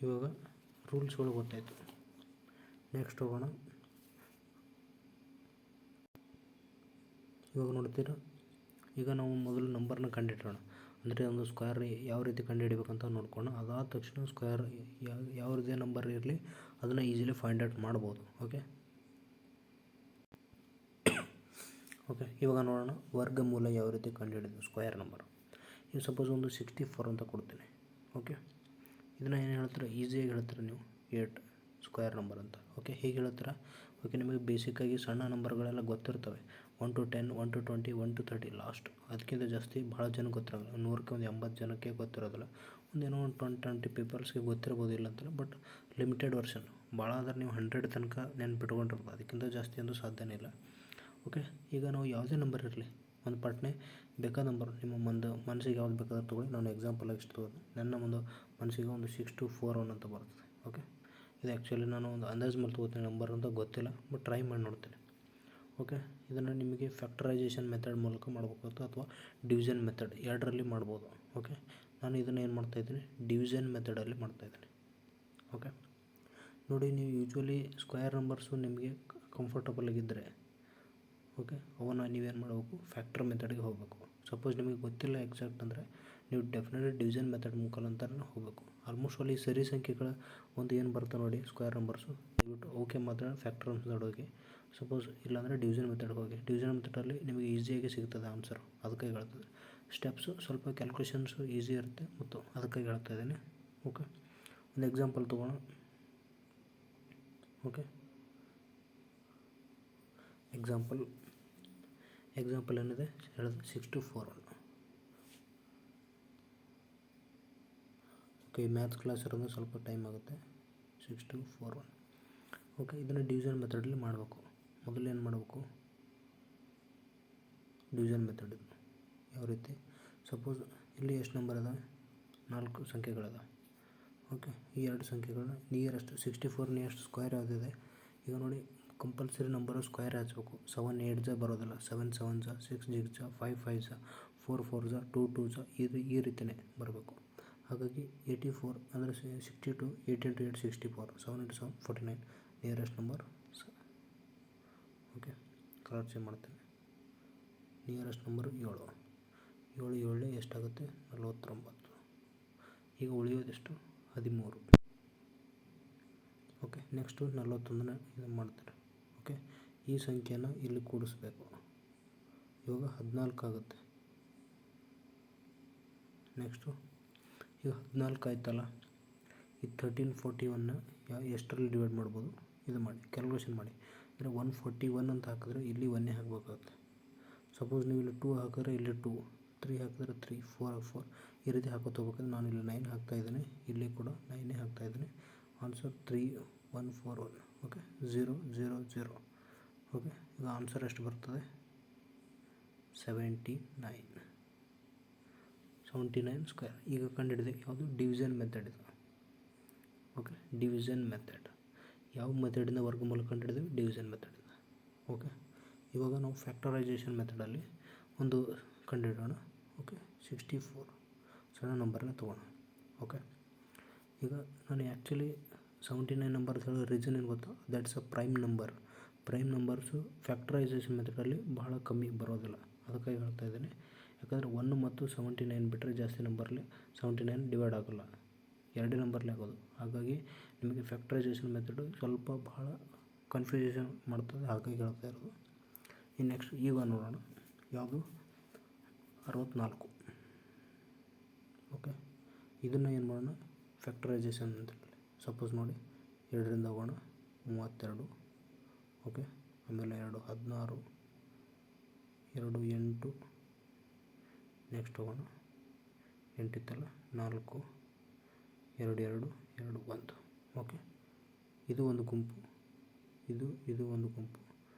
ಇವಾಗ ರೂಲ್ಸ್ಗಳು ಗೊತ್ತಾಯಿತು. ನೆಕ್ಸ್ಟ್ ಹೋಗೋಣ. ಇವಾಗ ನೋಡ್ತೀರಾ, ಈಗ ನಾವು ಮೊದಲು ನಂಬರ್ನ ಕಂಡುಹಿಡಿಯೋಣ. ಅಂದರೆ ಒಂದು ಸ್ಕ್ವೇರ್ ಯಾವ ರೀತಿ ಕಂಡುಹಿಡಿಬೇಕಂತ ನೋಡ್ಕೊಂಡು ಅದಾದ ತಕ್ಷಣ ಸ್ಕ್ವೇರ್ ಯಾವುದೇ ನಂಬರ್ ಇರಲಿ ಅದನ್ನು ಈಸಿಲಿ ಫೈಂಡ್ ಔಟ್ ಮಾಡ್ಬೋದು. ಓಕೆ, ಇವಾಗ ನೋಡೋಣ ವರ್ಗಮೂಲ ಯಾವ ರೀತಿ ಕಂಡುಹಿಡಿದು ಸ್ಕ್ವೇರ್ ನಂಬರ್. ಈಗ ಸಪೋಸ್ ಒಂದು 64 ಅಂತ ಕೊಡ್ತೀನಿ. ಓಕೆ, ಇದನ್ನು ಏನು ಹೇಳ್ತಾರೆ? ಈಸಿಯಾಗಿ ಹೇಳ್ತೀರ ನೀವು 8 ಸ್ಕ್ವೇರ್ ನಂಬರ್ ಅಂತ. ಓಕೆ, ಹೇಗೆ ಹೇಳ್ತೀರಾ? ಓಕೆ, ನಿಮಗೆ ಬೇಸಿಕ್ಕಾಗಿ ಸಣ್ಣ ನಂಬರ್ಗಳೆಲ್ಲ ಗೊತ್ತಿರ್ತವೆ. 1 to 10, 1 to 20, 1 to 30 ಲಾಸ್ಟ್. ಅದಕ್ಕಿಂತ ಜಾಸ್ತಿ ಭಾಳ ಜನ ಗೊತ್ತಿರೋಲ್ಲ. 100ಕ್ಕೆ ಒಂದು 80 ಜನಕ್ಕೆ ಗೊತ್ತಿರೋದಿಲ್ಲ. ಒಂದೇನೋ ಒಂದು 20 ಪೀಪಲ್ಸ್ಗೆ ಗೊತ್ತಿರ್ಬೋದು, ಇಲ್ಲ ಅಂತಲ್ಲ, ಬಟ್ ಲಿಮಿಟೆಡ್ ವರ್ಷನ್. ಭಾಳ ಆದರೆ ನೀವು 100 ತನಕ ನೆನ್ಪಿಟ್ಕೊಂಡಿರ್ಬೋದು, ಅದಕ್ಕಿಂತ ಜಾಸ್ತಿ ಅಂದು ಸಾಧ್ಯನೇ ಇಲ್ಲ. ಓಕೆ, ಈಗ ನಾವು ಯಾವುದೇ ನಂಬರ್ ಇರಲಿ, ಒಂದು ಪಟ್ನೆ ಬೇಕಾದ ನಂಬರ್ ನಿಮ್ಮ ಮನಸ್ಸಿಗೆ ಯಾವ್ದು ಬೇಕಾದ್ರೆ ತೊಗೊಳ್ಳಿ. ನಾನು ಎಕ್ಸಾಂಪಲ್ ಇಷ್ಟು ತಗೋದು. ನನ್ನ ಒಂದು ಮನಸ್ಸಿಗೆ ಒಂದು 6241 ಅಂತ ಬರ್ತದೆ. ಓಕೆ, ಇದು ಆ್ಯಕ್ಚುಲಿ ನಾನು ಒಂದು ಅಂದಾಜು ಮೇಲೆ ತೊಗೋತೀನಿ, ನಂಬರ್ ಅಂತ ಗೊತ್ತಿಲ್ಲ, ಬಟ್ ಟ್ರೈ ಮಾಡಿ ನೋಡ್ತೀನಿ. ಓಕೆ, ಇದನ್ನು ನಿಮಗೆ ಫ್ಯಾಕ್ಟರೈಸೇಷನ್ ಮೆಥಡ್ ಮೂಲಕ ಮಾಡಬೇಕಾಗುತ್ತೆ ಅಥವಾ ಡಿವಿಷನ್ ಮೆಥಡ್ ಎರಡರಲ್ಲಿ ಮಾಡ್ಬೋದು. ಓಕೆ, ನಾನು ಇದನ್ನು ಏನು ಮಾಡ್ತಾಯಿದ್ದೀನಿ? ಡಿವಿಷನ್ ಮೆಥಡಲ್ಲಿ ಮಾಡ್ತಾಯಿದ್ದೀನಿ. ಓಕೆ, ನೋಡಿ, ನೀವು ಯೂಶ್ವಲಿ ಸ್ಕ್ವೇರ್ ನಂಬರ್ಸು ನಿಮಗೆ ಕಂಫರ್ಟಬಲ್ ಆಗಿದ್ದರೆ ಓಕೆ ಅವನ್ನ ನೀವೇನು ಮಾಡಬೇಕು? ಫ್ಯಾಕ್ಟರ್ ಮೆಥಡ್ಗೆ ಹೋಗಬೇಕು. ಸಪೋಸ್ ನಿಮಗೆ ಗೊತ್ತಿಲ್ಲ ಎಕ್ಸಾಕ್ಟ್ ಅಂದರೆ ನೀವು ಡೆಫಿನೆಟ್ಲಿ ಡಿವಿಷನ್ ಮೆಥಡ್ ಮುಖಾಂತರನೇ ಹೋಗಬೇಕು. ಆಲ್ಮೋಸ್ಟ್ ಅಲ್ಲಿ ಸರಿ ಸಂಖ್ಯೆಗಳ ಒಂದು ಏನು ಬರ್ತದೆ ನೋಡಿ ಸ್ಕ್ವೇರ್ ನಂಬರ್ಸು, ದಯವಿಟ್ಟು ಓಕೆ ಮಾತ್ರ ಫ್ಯಾಕ್ಟರ್ ಮೆಥಡ್ ಹೋಗಿ. ಸಪೋಸ್ ಇಲ್ಲಾಂದರೆ ಡಿವಿಷನ್ ಮೆಥಡ್ ಹೋಗಿ. ಡಿವಿಷನ್ ಮೆಥಡಲ್ಲಿ ನಿಮಗೆ ಈಸಿಯಾಗಿ ಸಿಗ್ತದೆ ಆನ್ಸರು, ಅದಕ್ಕಾಗಿ ಹೇಳ್ತದೆ. ಸ್ಟೆಪ್ಸು ಸ್ವಲ್ಪ ಕ್ಯಾಲ್ಕುಲೇಷನ್ಸು ಈಸಿ ಇರುತ್ತೆ, ಮತ್ತು ಅದಕ್ಕಾಗಿ ಹೇಳ್ತಾ ಇದ್ದೀನಿ. ಓಕೆ, ಒಂದು ಎಕ್ಸಾಂಪಲ್ ತೊಗೊಳ್ಳೋಣ. ಓಕೆ, ಎಕ್ಸಾಂಪಲ್ ಏನಿದೆ ಹೇಳೋದು 64. ಓಕೆ, ಮ್ಯಾಥ್ಸ್ ಕ್ಲಾಸ್ ಇರೋದು ಸ್ವಲ್ಪ ಟೈಮ್ ಆಗುತ್ತೆ. 6241. ಓಕೆ, ಇದನ್ನು ಡಿವಿಷನ್ ಮೆಥಡಲ್ಲಿ ಮಾಡಬೇಕು. ಮೊದಲು ಏನು ಮಾಡಬೇಕು? ಡಿವಿಷನ್ ಮೆಥಡ್ ಯಾವ ರೀತಿ? ಸಪೋಸ್ ಇಲ್ಲಿ ಎಷ್ಟು ನಂಬರ್ ಅದ? 4 ಸಂಖ್ಯೆಗಳದ. ಓಕೆ, ಈ 2 ಸಂಖ್ಯೆಗಳನ್ನ ನಿಯರೆಸ್ಟ್ 64 ನಿಯರೆಸ್ಟ್ ಸ್ಕ್ವೇರ್ ಯಾವುದಿದೆ ಈಗ ನೋಡಿ, ಕಂಪಲ್ಸರಿ ನಂಬರು ಸ್ಕ್ವೇರ್ ಹಚ್ಚಬೇಕು. 7 8 ಬರೋದಿಲ್ಲ, 7 7 6 6 5 5 4 4 2 2 ಈ ರೀತಿಯೇ ಬರಬೇಕು. ಹಾಗಾಗಿ 84 ಅಂದರೆ 62, 8 × 8 64, 7 × 7 49 nearest number. Okay, colour change ಮಾಡ್ತೇನೆ. ನಿಯರೆಸ್ಟ್ ನಂಬರು 7 7 ಎಷ್ಟಾಗುತ್ತೆ? 49. ಈಗ ಉಳಿಯೋದೆಷ್ಟು? 13. ಓಕೆ, ನೆಕ್ಸ್ಟು 41ನ ಇದು ಮಾಡ್ತಾರೆ. ಓಕೆ, ಈ ಸಂಖ್ಯೆನ ಇಲ್ಲಿ ಕೂಡಿಸ್ಬೇಕು. ಇವಾಗ 14 ಆಗುತ್ತೆ. ನೆಕ್ಸ್ಟು ಈಗ 14 ಆಯ್ತಲ್ಲ, ಈ 1341ನ ಎಷ್ಟರಲ್ಲಿ ಡಿವೈಡ್ ಮಾಡ್ಬೋದು? ಇದು ಮಾಡಿ ಕ್ಯಾಲ್ಕುಲೇಷನ್ ಮಾಡಿ. ಅಂದರೆ 141 ಅಂತ ಹಾಕಿದ್ರೆ ಇಲ್ಲಿ 1 ಹಾಕಬೇಕಾಗುತ್ತೆ. ಸಪೋಸ್ ನೀವು ಇಲ್ಲಿ 2 ಹಾಕಿದ್ರೆ ಇಲ್ಲಿ 2, 3 ಹಾಕಿದ್ರೆ 3, 4 4 ಈ ರೀತಿ ಹಾಕೋತ ಹೋಗ್ಬೇಕಂದ್ರೆ ನಾನು ಇಲ್ಲಿ 9 ಹಾಕ್ತಾಯಿದ್ದೀನಿ, ಇಲ್ಲಿ ಕೂಡ 9 ಹಾಕ್ತಾಯಿದ್ದೀನಿ. ಆನ್ಸರ್ 3141. ಓಕೆ 000. ಓಕೆ ಈಗ ಆನ್ಸರ್ ಎಷ್ಟು ಬರ್ತದೆ 79 ಸ್ಕ್ವೇರ್. ಈಗ ಕಂಡುಹಿಡಿದೆ ಯಾವುದು ಡಿವಿಷನ್ ಮೆಥಡ್ ಇದು. ಓಕೆ ಡಿವಿಷನ್ ಮೆಥಡ್ ಯಾವ ಮೆಥಡಿಂದ ವರ್ಗಮೂಲ ಕಂಡುಹಿಡಿದ್ವಿ ಡಿವಿಷನ್ ಮೆಥಡಿಂದ. ಓಕೆ ಇವಾಗ ನಾವು ಫ್ಯಾಕ್ಟರೈಸೇಷನ್ ಮೆಥಡಲ್ಲಿ ಒಂದು ಕಂಡುಹಿಡೋಣ. ಓಕೆ 64 ಸಣ್ಣ ನಂಬರ್ನ ತೊಗೋಣ. ಓಕೆ ಈಗ ನಾನು ಆ್ಯಕ್ಚುಲಿ 79 ನಂಬರ್ ಹೇಳೋ ರೀಸನ್ ಏನು ಗೊತ್ತಾ, that's a prime number. Prime numbers factorisation ಮೆಥಡಲ್ಲಿ ಬಹಳ ಕಮ್ಮಿ ಬರೋದಿಲ್ಲ, ಅದಕ್ಕಾಗಿ ಹೇಳ್ತಾ ಇದ್ದೀನಿ. ಯಾಕಂದರೆ 1 ಮತ್ತು 79 ಬಿಟ್ಟರೆ ಜಾಸ್ತಿ ನಂಬರ್ಲಿ 79 ಡಿವೈಡ್ ಆಗೋಲ್ಲ, ಎರಡೇ ನಂಬರ್ಲಿ ಆಗೋದು. ಹಾಗಾಗಿ ನಿಮಗೆ ಫ್ಯಾಕ್ಟರೈಸೇಷನ್ ಮೆಥಡು ಸ್ವಲ್ಪ ಬಹಳ ಕನ್ಫ್ಯೂಷನ್ ಮಾಡ್ತದೆ, ಹಾಗಾಗಿ ಹೇಳ್ತಾ ಇರೋದು. ಇನ್ನು ನೆಕ್ಸ್ಟ್ ಈಗ ನೋಡೋಣ ಯಾವುದು 64. ಓಕೆ ಇದನ್ನು ಏನು ಮಾಡೋಣ ಫ್ಯಾಕ್ಟರೈಸೇಷನ್ ಮೆಥಡಲ್ಲಿ. ಸಪೋಸ್ ನೋಡಿ 2ರಿಂದ ಹೋಗೋಣ 32. ಓಕೆ ಆಮೇಲೆ 2 16, 2 8, ನೆಕ್ಸ್ಟ್ ಹೋಗೋಣ 8 ಇತ್ತಲ್ಲ 4, 2 2 2 1. ಓಕೆ ಇದು ಒಂದು ಗುಂಪು, ಇದು ಒಂದು ಗುಂಪು,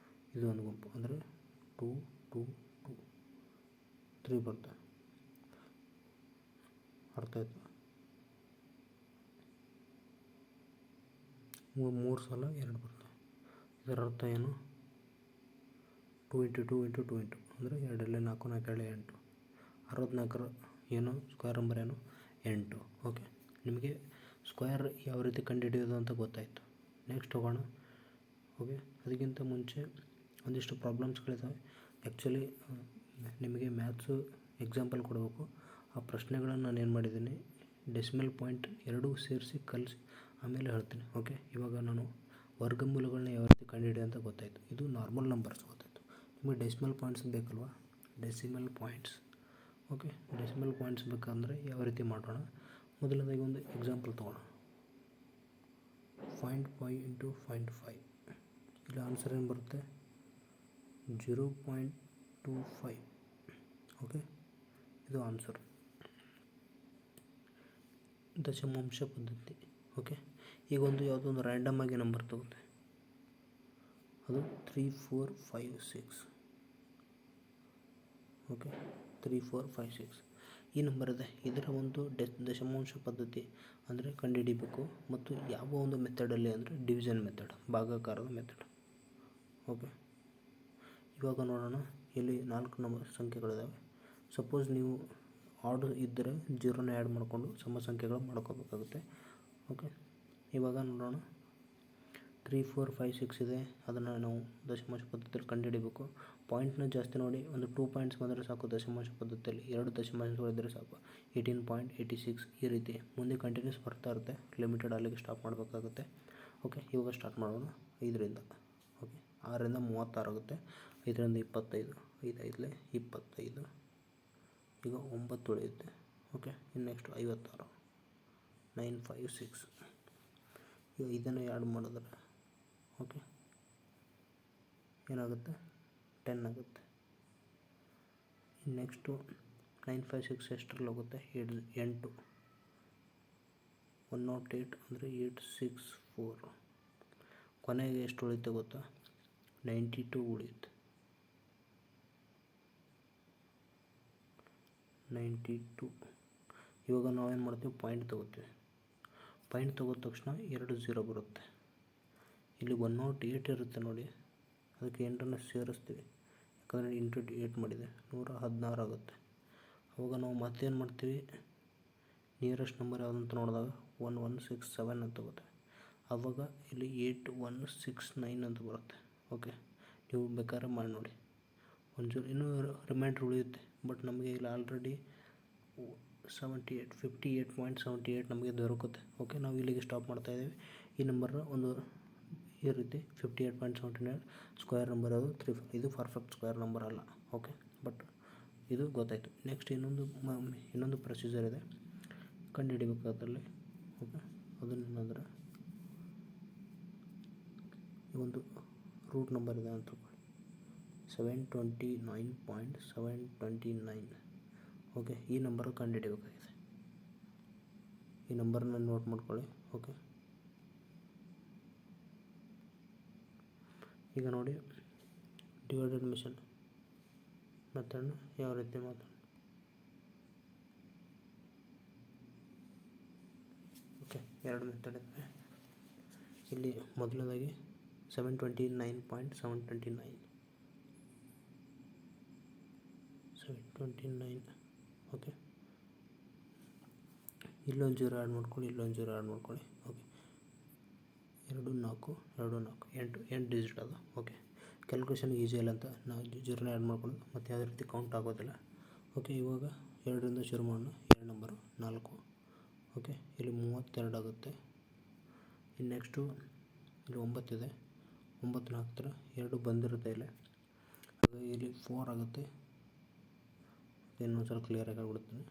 ಇದು ಒಂದು ಗುಂಪು, ಅಂದರೆ 2 2 2 3 ಬರ್ತದೆ. ಅರ್ಥ ಆಯ್ತು? 3 ಸಲ 2 ಬರ್ತದೆ. ಇದರ ಅರ್ಥ ಏನು 2 × 2 × 2 × ಅಂದರೆ 2 4 4 8. 64 ಏನು ಸ್ಕ್ವೇರ್ ನಂಬರ್ ಏನು 8. ಓಕೆ ನಿಮಗೆ ಸ್ಕ್ವೇರ್ ಯಾವ ರೀತಿ ಕಂಡುಹಿಡಿಯೋದು ಅಂತ ಗೊತ್ತಾಯಿತು. ನೆಕ್ಸ್ಟ್ ಹೋಗೋಣ. ಓಕೆ ಅದಕ್ಕಿಂತ ಮುಂಚೆ ಒಂದಿಷ್ಟು ಪ್ರಾಬ್ಲಮ್ಸ್ಗಳಿದ್ದಾವೆ. ಆ್ಯಕ್ಚುಲಿ ನಿಮಗೆ ಮ್ಯಾಥ್ಸು ಎಕ್ಸಾಂಪಲ್ ಕೊಡಬೇಕು. ಆ ಪ್ರಶ್ನೆಗಳನ್ನು ನಾನು ಏನು ಮಾಡಿದ್ದೀನಿ ಡೆಸಿಮಲ್ ಪಾಯಿಂಟ್ ಎರಡೂ ಸೇರಿಸಿ ಕಲಿಸಿ ಆಮೇಲೆ ಹೇಳ್ತೀನಿ. ಓಕೆ ಇವಾಗ ನಾನು ವರ್ಗಮೂಲಗಳನ್ನ ಯಾವ ರೀತಿ ಕಂಡುಹಿಡಿಯೋದು ಅಂತ ಗೊತ್ತಾಯಿತು. ಇದು ನಾರ್ಮಲ್ ನಂಬರ್ಸ್ ಗೊತ್ತಾಯಿತು. ನಿಮಗೆ ಡೆಸಿಮಲ್ ಪಾಯಿಂಟ್ಸ್ ಬೇಕಲ್ವಾ, decimal points. Okay decimal points ಬೇಕಂದರೆ ಯಾವ ರೀತಿ ಮಾಡೋಣ. ಮೊದಲನೇದಾಗಿ ಒಂದು ಎಕ್ಸಾಂಪಲ್ ತೊಗೋಣ. Find 5 × find 5. ಇಲ್ಲಿ ಆನ್ಸರ್ ಏನು ಬರುತ್ತೆ 0.25. ಓಕೆ ಇದು ಆನ್ಸರ್. ದಶಮಾಂಶ ಪದ್ಧತಿ. ಓಕೆ ಈಗ ಒಂದು ಯಾವುದೋ ಒಂದು ರ್ಯಾಂಡಮ್ ಆಗಿ ನಂಬರ್ ತಗುತ್ತೆ, ಅದು 3 4 5 6. ಓಕೆ 3 4 5 6 ಈ ನಂಬರ್ ಇದೆ. ಇದರ ಒಂದು ದಶಮಾಂಶ ಪದ್ಧತಿ ಅಂದರೆ ಕಂಡುಹಿಡಿಬೇಕು, ಮತ್ತು ಯಾವ ಒಂದು ಮೆಥಡಲ್ಲಿ ಅಂದರೆ ಡಿವಿಷನ್ ಮೆಥಡ್, ಭಾಗಾಕಾರದ ಮೆಥಡ್. ಓಕೆ ಇವಾಗ ನೋಡೋಣ. ಇಲ್ಲಿ 4 ನಂಬರ್ ಸಂಖ್ಯೆಗಳಿದ್ದಾವೆ. ಸಪೋಸ್ ನೀವು ಆರ್ಡರ್ ಇದ್ದರೆ 0ನ ಆ್ಯಡ್ ಮಾಡಿಕೊಂಡು ಸಮ ಸಂಖ್ಯೆಗಳು ಮಾಡ್ಕೋಬೇಕಾಗುತ್ತೆ. ಓಕೆ ಇವಾಗ ನೋಡೋಣ 3 4 5 6 ಇದೆ. ಅದನ್ನು ನಾವು ದಶಮಾಂಶ ಪದ್ಧತಿಯಲ್ಲಿ ಕಂಡುಹಿಡಿಬೇಕು. ಪಾಯಿಂಟ್ನ ಜಾಸ್ತಿ ನೋಡಿ, ಒಂದು 2 ಪಾಯಿಂಟ್ಸ್ ಬಂದರೆ ಸಾಕು ದಶಮಾಂಶ ಪದ್ಧತಿಯಲ್ಲಿ. 2 ದಶಮಾಂಶಗಳಿದ್ದರೆ ಸಾಕು 18.86. ಈ ರೀತಿ ಮುಂದೆ ಕಂಟಿನ್ಯೂಸ್ ಬರ್ತಾ ಇರುತ್ತೆ. ಲಿಮಿಟೆಡ್ ಅಲ್ಲಿಗೆ ಸ್ಟಾಪ್ ಮಾಡಬೇಕಾಗುತ್ತೆ. ಓಕೆ ಇವಾಗ ಸ್ಟಾರ್ಟ್ ಮಾಡೋಣ 5ರಿಂದ. ಓಕೆ 6ರಿಂದ 36 ಆಗುತ್ತೆ. 5ರಿಂದ 25, 5 5 25. ಈಗ 9 ಉಳಿಯುತ್ತೆ. ಓಕೆ ಇನ್ನು ನೆಕ್ಸ್ಟ್ 56, 9 5 6. ಈಗ ಇದನ್ನು ಆ್ಯಡ್ ಮಾಡಿದ್ರೆ ಓಕೆ ಏನಾಗುತ್ತೆ 10 ಆಗುತ್ತೆ. ಇನ್ನು ನೆಕ್ಸ್ಟು 9 5 6 ಎಷ್ಟರಲ್ಲಿ ಹೋಗುತ್ತೆ 8. 108 ಅಂದರೆ 8 6 4. ಕೊನೆಗೆ ಎಷ್ಟು ಉಳಿಯುತ್ತೆ ಗೊತ್ತಾ 92 ಉಳಿಯುತ್ತೆ. 92. ಇವಾಗ ನಾವೇನು ಮಾಡ್ತೀವಿ ಪಾಯಿಂಟ್ ತೊಗೋತೀವಿ. ಪಾಯಿಂಟ್ ತೊಗೋದ ತಕ್ಷಣ 2 0 ಬರುತ್ತೆ. ಇಲ್ಲಿ 108 ಇರುತ್ತೆ ನೋಡಿ, ಅದಕ್ಕೆ 8ಅನ್ನು ಸೇರಿಸ್ತೀವಿ. ಯಾಕಂದರೆ ಇಂಟು 8 ಮಾಡಿದೆ 116 ಆಗುತ್ತೆ. ಅವಾಗ ನಾವು ಮತ್ತೇನು ಮಾಡ್ತೀವಿ, ನಿಯರೆಸ್ಟ್ ನಂಬರ್ ಯಾವುದಂತ ನೋಡಿದಾಗ 1167 ಅಂತ ತಗೋತೀವಿ. ಆವಾಗ ಇಲ್ಲಿ 8169 ಅಂತ ಬರುತ್ತೆ. ಓಕೆ ನೀವು ಬೇಕಾದ್ರೆ ಮಾಡಿ ನೋಡಿ. ಇನ್ನೂ ರಿಮೈಂಡರ್ ಉಳಿಯುತ್ತೆ, ಬಟ್ ನಮಗೆ ಇಲ್ಲಿ ಆಲ್ರೆಡಿ 58.78 ನಮಗೆ ದೊರಕುತ್ತೆ. ಓಕೆ ನಾವು ಇಲ್ಲಿಗೆ ಸ್ಟಾಪ್ ಮಾಡ್ತಾಯಿದ್ದೀವಿ. ಈ ನಂಬರ್ನ ಒಂದು ಈ ರೀತಿ 58.79 ಸ್ಕ್ವೇರ್ ನಂಬರ್ ಅದು 3 ಇದು ಪರ್ಫೆಕ್ಟ್ ಸ್ಕ್ವೇರ್ ನಂಬರ್ ಅಲ್ಲ. ಓಕೆ ಬಟ್ ಇದು ಗೊತ್ತಾಯಿತು. ನೆಕ್ಸ್ಟ್ ಇನ್ನೊಂದು ಪ್ರೊಸೀಜರ್ ಇದೆ ಕಂಡುಹಿಡಿಬೇಕು ಅದರಲ್ಲಿ. ಓಕೆ ಅದನ್ನೇನಂದರೆ ಈ ಒಂದು ರೂಟ್ ನಂಬರ್ ಇದೆ ಅಂತ ತಿಳ್ಕೊಳ್ಳಿ 729.729. ಓಕೆ ಈ ನಂಬರ್ ಕಂಡುಹಿಡಿಯಬೇಕಾಗಿದೆ. ಈ ನಂಬರ್ನ ನೋಟ್ ಮಾಡ್ಕೊಳ್ಳಿ. ಓಕೆ ಈಗ ನೋಡಿ ಡಿವೈಡೆಡ್ ಮಿಷನ್ ಮೆಥಡ್ನ ಯಾವ ರೀತಿ ಮಾತಾಡ. ಓಕೆ, ಎರಡು ಮೆಥಡ್ ಇದೆ. ಇಲ್ಲಿ ಮೊದಲನೇದಾಗಿ 729.729 ಓಕೆ, ಇಲ್ಲೊಂದು ಜೀರೋ ಆ್ಯಡ್ ಮಾಡ್ಕೊಳ್ಳಿ, ಇಲ್ಲೊಂದು ಜೀರೋ ಆ್ಯಡ್ ಮಾಡ್ಕೊಳ್ಳಿ. ಓಕೆ, 2 4 2 4 8 ಡಿಜಿಟ್ ಅದು. ಓಕೆ, ಕ್ಯಾಲ್ಕುಲೇಷನ್ ಈಸಿ ಇಲ್ಲ ಅಂತ ನಾವು ಜೀರೋನ ಆ್ಯಡ್ ಮಾಡ್ಕೊಳ್ಳೋದು, ಮತ್ತು ಯಾವುದೇ ರೀತಿ ಕೌಂಟ್ ಆಗೋದಿಲ್ಲ. ಓಕೆ, ಇವಾಗ 2ರಿಂದ ಶುರು ಮಾಡೋಣ. 2 ನಂಬರು 4. ಓಕೆ, ಇಲ್ಲಿ 32 ಆಗುತ್ತೆ. ಇನ್ನು ನೆಕ್ಸ್ಟು ಇಲ್ಲಿ 9 ಇದೆ. 9 ಹಾಕ್ತಾರೆ, 2 ಬಂದಿರುತ್ತೆ ಇಲ್ಲಿ, ಹಾಗಾಗಿ ಇಲ್ಲಿ 4 ಆಗುತ್ತೆ. ಇನ್ನೊಂದು ಸಲ ಕ್ಲಿಯರಾಗಿ ಆಗಿಬಿಡ್ತೀನಿ.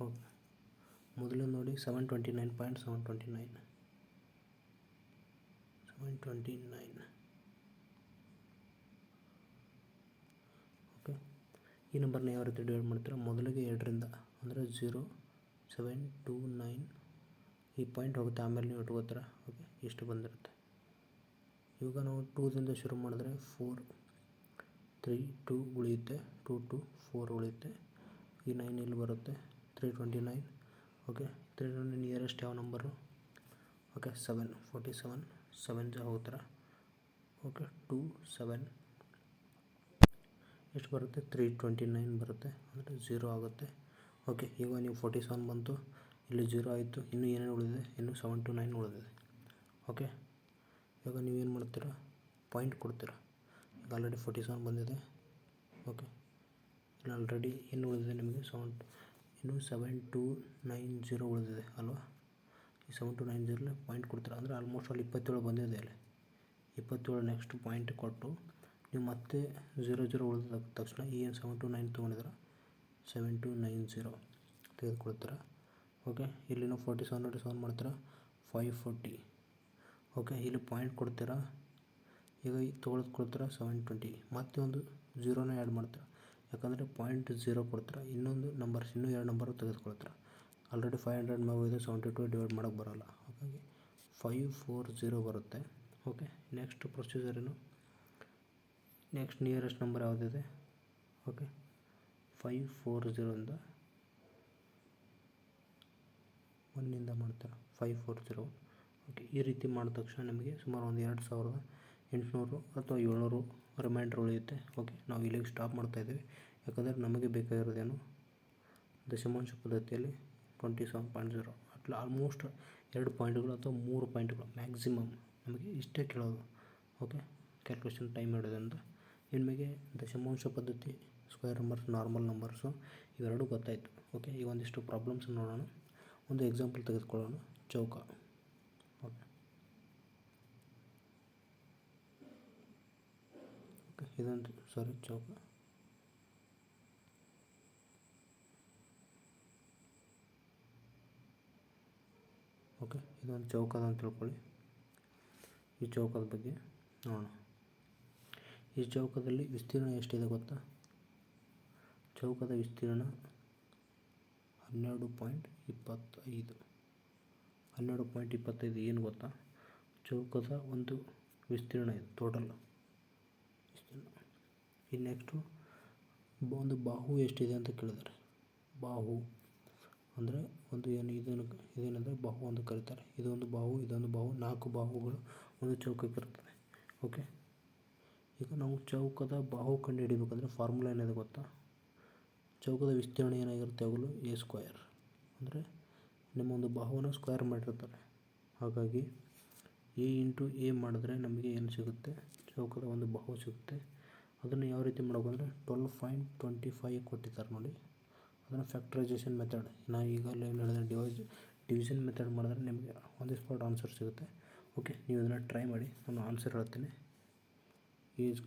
ಓಕೆ, ಮೊದಲೇ ನೋಡಿ 729.729. ಓಕೆ, ಈ ನಂಬರ್ನ ಯಾವ ರೀತಿ ಡಿವೈಡ್ ಮಾಡ್ತೀರಾ, ಮೊದಲಿಗೆ 2ರಿಂದ ಅಂದರೆ 0 7 2 9 ಈ ಪಾಯಿಂಟ್ ಹೋಗುತ್ತೆ, ಆಮೇಲೆ ನೀವು ಇಟ್ಕೋತೀರ. ಓಕೆ, ಇಷ್ಟು ಬಂದಿರುತ್ತೆ. ಇವಾಗ ನಾವು 2ದಿಂದ ಶುರು ಮಾಡಿದ್ರೆ 4 3 2 ಉಳಿಯುತ್ತೆ, 2 2 4 ಉಳಿಯುತ್ತೆ. ಈ 9 ಇಲ್ಲಿ ಬರುತ್ತೆ, 329. ಓಕೆ, 329 ನಿಯರೆಸ್ಟ್ ಯಾವ ನಂಬರು? ಓಕೆ, 7 47 7 ಹೋಗ್ತಾರೆ. ಓಕೆ, 2 7 ಎಷ್ಟು ಬರುತ್ತೆ? 329 ಬರುತ್ತೆ, ಅಂದರೆ 0 ಆಗುತ್ತೆ. ಓಕೆ, ಈಗ ನೀವು 47 ಬಂತು, ಇಲ್ಲಿ 0 ಆಯಿತು, ಇನ್ನೂ ಏನೇನು ಉಳಿದಿದೆ? ಇನ್ನೂ 7 to 9 ಉಳಿದಿದೆ. ಓಕೆ, ಇವಾಗ ನೀವೇನು ಮಾಡ್ತೀರಾ? ಪಾಯಿಂಟ್ ಕೊಡ್ತೀರಾ. ಈಗ ಆಲ್ರೆಡಿ 47 ಬಂದಿದೆ. ಓಕೆ, ಇಲ್ಲಿ ಆಲ್ರೆಡಿ ಏನು ಉಳಿದಿದೆ ನಿಮಗೆ? ಇನ್ನೂ 7 to 9 0 ಉಳಿದಿದೆ ಅಲ್ವಾ? ಈ 7 to 9 0 ಪಾಯಿಂಟ್ ಕೊಡ್ತೀರಾ, ಅಂದರೆ ಆಲ್ಮೋಸ್ಟ್ ಅಲ್ಲಿ 27 ಬಂದಿದೆ. ಅಲ್ಲಿ 27 ನೆಕ್ಸ್ಟ್ ಪಾಯಿಂಟ್ ಕೊಟ್ಟು ನೀವು ಮತ್ತೆ 0 ಉಳಿದ ತಕ್ಷಣ ಏನು 7 to 9 ತೊಗೊಂಡಿದ್ದೀರ 7 to 9 0 ತೆಗೆದುಕೊಳ್ತೀರಾ. ಓಕೆ, ಇಲ್ಲಿನೂ 47 ನೋಡಿ 7 ಮಾಡ್ತೀರಾ 540. ಓಕೆ, ಇಲ್ಲಿ ಪಾಯಿಂಟ್ ಕೊಡ್ತೀರಾ. ಈಗ ತೊಗೊಳ್ಕೊಳ್ತೀರಾ 720, ಮತ್ತೆ ಒಂದು 0ನ ಆ್ಯಡ್ ಮಾಡ್ತೀರಾ, ಯಾಕಂದರೆ 0.0 ಕೊಡ್ತೀರಾ. ಇನ್ನೊಂದು ನಂಬರ್ಸ್ ಇನ್ನೂ 2 ನಂಬರು ತೆಗೆದುಕೊಳ್ತೀರಾ. ಆಲ್ರೆಡಿ 500 ಇದೆ, 72 ಡಿವೈಡ್ ಮಾಡೋಕ್ಕೆ ಬರೋಲ್ಲ, ಹಾಗಾಗಿ 540 ಬರುತ್ತೆ. ಓಕೆ, ನೆಕ್ಸ್ಟ್ ಪ್ರೊಸೀಜರ್ ಏನು? ನೆಕ್ಸ್ಟ್ ನಿಯರೆಸ್ಟ್ ನಂಬರ್ ಯಾವುದಿದೆ? ಓಕೆ, 540ಇಂದ 1 ಮಾಡ್ತಾರೆ 540. ಓಕೆ, ಈ ರೀತಿ ಮಾಡಿದ ತಕ್ಷಣ ನಿಮಗೆ ಸುಮಾರು ಒಂದು 2800 ಅಥವಾ 700 ರಿಮೈಂಡರ್ ಉಳಿಯುತ್ತೆ. ಓಕೆ, ನಾವು ಇಲ್ಲಿಗೆ ಸ್ಟಾಪ್ ಮಾಡ್ತಾಯಿದ್ದೀವಿ, ಯಾಕಂದರೆ ನಮಗೆ ಬೇಕಾಗಿರೋದೇನು ದಶಮಾಂಶ ಪದ್ಧತಿಯಲ್ಲಿ 27.0 ಆಲ್ಮೋಸ್ಟ್ 2 ಪಾಯಿಂಟ್ಗಳು ಅಥವಾ 3 ಪಾಯಿಂಟ್ಗಳು ಮ್ಯಾಕ್ಸಿಮಮ್ ನಮಗೆ ಇಷ್ಟೇ ಕೇಳೋದು. ಓಕೆ, ಕ್ಯಾಲ್ಕುಲೇಷನ್ ಟೈಮ್ ಹಿಡಿಯೋದ್ರಿಂದ ನಿಮಗೆ ದಶಮಾಂಶ ಪದ್ಧತಿ, ಸ್ಕ್ವೇರ್ ನಂಬರ್ಸ್, ನಾರ್ಮಲ್ ನಂಬರ್ಸು ಇವೆರಡೂ ಗೊತ್ತಾಯಿತು. ಓಕೆ, ಈಗ ಒಂದಿಷ್ಟು ಪ್ರಾಬ್ಲಮ್ಸ್ ನೋಡೋಣ. ಒಂದು ಎಕ್ಸಾಂಪಲ್ ತೆಗೆದುಕೊಳ್ಳೋಣ, ಚೌಕ. ಓಕೆ, ಇದೊಂದು ಚೌಕ. ಓಕೆ, ಇದೊಂದು ಚೌಕದ ಅಂತ ತಿಳ್ಕೊಳ್ಳಿ. ಈ ಚೌಕದ ಬಗ್ಗೆ ನೋಡೋಣ. ಈ ಚೌಕದಲ್ಲಿ ವಿಸ್ತೀರ್ಣ ಎಷ್ಟಿದೆ ಗೊತ್ತಾ? ಚೌಕದ ವಿಸ್ತೀರ್ಣ 12.25. 12.25 ಏನು ಗೊತ್ತಾ? ಚೌಕದ ಒಂದು ವಿಸ್ತೀರ್ಣ ಇದು, ಟೋಟಲ್ ವಿಸ್ತೀರ್ಣ. ಇನ್ನು ನೆಕ್ಸ್ಟು ಒಂದು ಬಾಹು ಎಷ್ಟಿದೆ ಅಂತ ಕೇಳಿದ್ದಾರೆ. ಬಾಹು ಅಂದರೆ ಒಂದು ಇದೇನೆಂದರೆ ಬಾಹು ಅಂತ ಕರೀತಾರೆ. ಇದೊಂದು ಬಾಹು, ಇದೊಂದು ಬಾಹು, 4 ಬಾಹುಗಳು ಒಂದು ಚೌಕಕ್ಕೆ ಇರ್ತದೆ. ಓಕೆ, ಈಗ ನಾವು ಚೌಕದ ಬಾಹು ಕಂಡು ಹಿಡಿಬೇಕಂದ್ರೆ ಫಾರ್ಮುಲಾ ಏನಿದೆ ಗೊತ್ತಾ? ಚೌಕದ ವಿಸ್ತೀರ್ಣ ಏನಾಗಿರುತ್ತೆ? ಯಾವಾಗಲೂ A². ಅಂದರೆ ನಿಮ್ಮ ಒಂದು ಬಾಹುವನ್ನು ಸ್ಕ್ವೇರ್ ಮಾಡಿರ್ತಾರೆ, ಹಾಗಾಗಿ A ಇಂಟು A ಮಾಡಿದ್ರೆ ನಮಗೆ ಏನು ಸಿಗುತ್ತೆ? ಚೌಕದ ಒಂದು ಬಾಹು ಸಿಗುತ್ತೆ. ಅದನ್ನು ಯಾವ ರೀತಿ ಮಾಡಬೇಕಂದ್ರೆ 12.25 ಕೊಟ್ಟಿದ್ದಾರೆ ನೋಡಿ, ಅದನ್ನು ಫ್ಯಾಕ್ಟ್ರೈಸೇಷನ್ ಮೆಥಡ್. ನಾನು ಈಗಲೇ ಹೇಳಿದ ಡಿವಿಷನ್ ಮೆಥಡ್ ಮಾಡಿದ್ರೆ ನಿಮಗೆ ಆನ್ ದಿ ಸ್ಪಾಟ್ ಆನ್ಸರ್ ಸಿಗುತ್ತೆ. ಓಕೆ, ನೀವು ಇದನ್ನು ಟ್ರೈ ಮಾಡಿ, ನಾನು ಆನ್ಸರ್ ಹೇಳ್ತೀನಿ. A =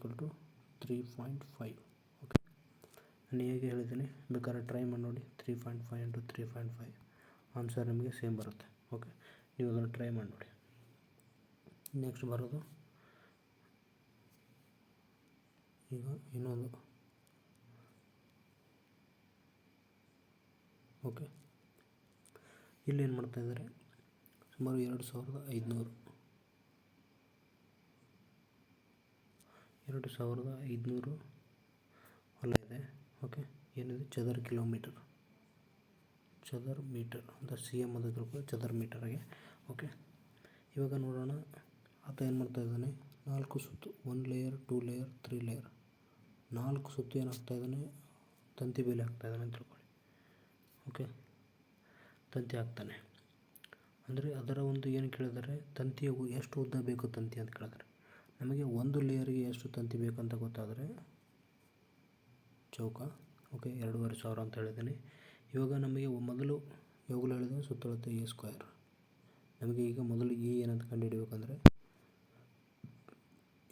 3.5. ಓಕೆ, ನಾನು ಹೇಗೆ ಹೇಳಿದ್ದೀನಿ ಬೇಕಾದ್ರೆ ಟ್ರೈ ಮಾಡಿ ನೋಡಿ. 3.5 × 3.5 ಆನ್ಸರ್ ನಿಮಗೆ ಸೇಮ್ ಬರುತ್ತೆ. ಓಕೆ, ನೀವು ಅದನ್ನು ಟ್ರೈ ಮಾಡಿ ನೋಡಿ. ನೆಕ್ಸ್ಟ್ ಬರೋದು ಈಗ ಇನ್ನೊಂದು. ಓಕೆ, ಇಲ್ಲಿ ಏನು ಮಾಡ್ತಾಯಿದ್ದಾರೆ? ಸುಮಾರು 2500 2500 ಹೊಲ ಇದೆ. ಓಕೆ, ಏನಿದೆ ಚದರ ಮೀಟರ್ ಅಂತ CM ಅಂತ ತಿಳ್ಕೊಳ್ಳಿ, ಚದರ ಮೀಟರ್ಗೆ. ಓಕೆ, ಇವಾಗ ನೋಡೋಣ ಆತ ಏನು ಮಾಡ್ತಾ ಇದ್ದಾನೆ, 4 ಸುತ್ತು, 1 ಲೇಯರ್, 2 ಲೇಯರ್, 3 ಲೇಯರ್, 4 ಸುತ್ತು ಏನಾಗ್ತಾ ಇದ್ದಾನೆ, ತಂತಿ ಬೇಲಿ ಹಾಕ್ತಾ ಇದ್ದಾನೆ ಅಂತ ತಿಳ್ಕೊಳ್ಳಿ. ಓಕೆ, ತಂತಿ ಹಾಕ್ತಾನೆ ಅಂದರೆ ಅದರ ಒಂದು ಏನು ಕೇಳಿದರೆ ತಂತಿಯ ಎಷ್ಟು ಉದ್ದ ಬೇಕು ತಂತಿ ಅಂತ ಕೇಳಿದರೆ, ನಮಗೆ 1 ಲೇಯರ್ಗೆ ಎಷ್ಟು ತಂತಿ ಬೇಕಂತ ಗೊತ್ತಾದರೆ ಚೌಕ. ಓಕೆ, 2500 ಅಂತ ಹೇಳಿದ್ದೀನಿ. ಇವಾಗ ನಮಗೆ ಮೊದಲು ಯಾವಾಗಲೂ ಹೇಳಿದರೆ ಸುತ್ತಳತೆ A². ನಮಗೆ ಈಗ ಮೊದಲು ಏನಂತ ಕಂಡುಹಿಡಬೇಕಂದ್ರೆ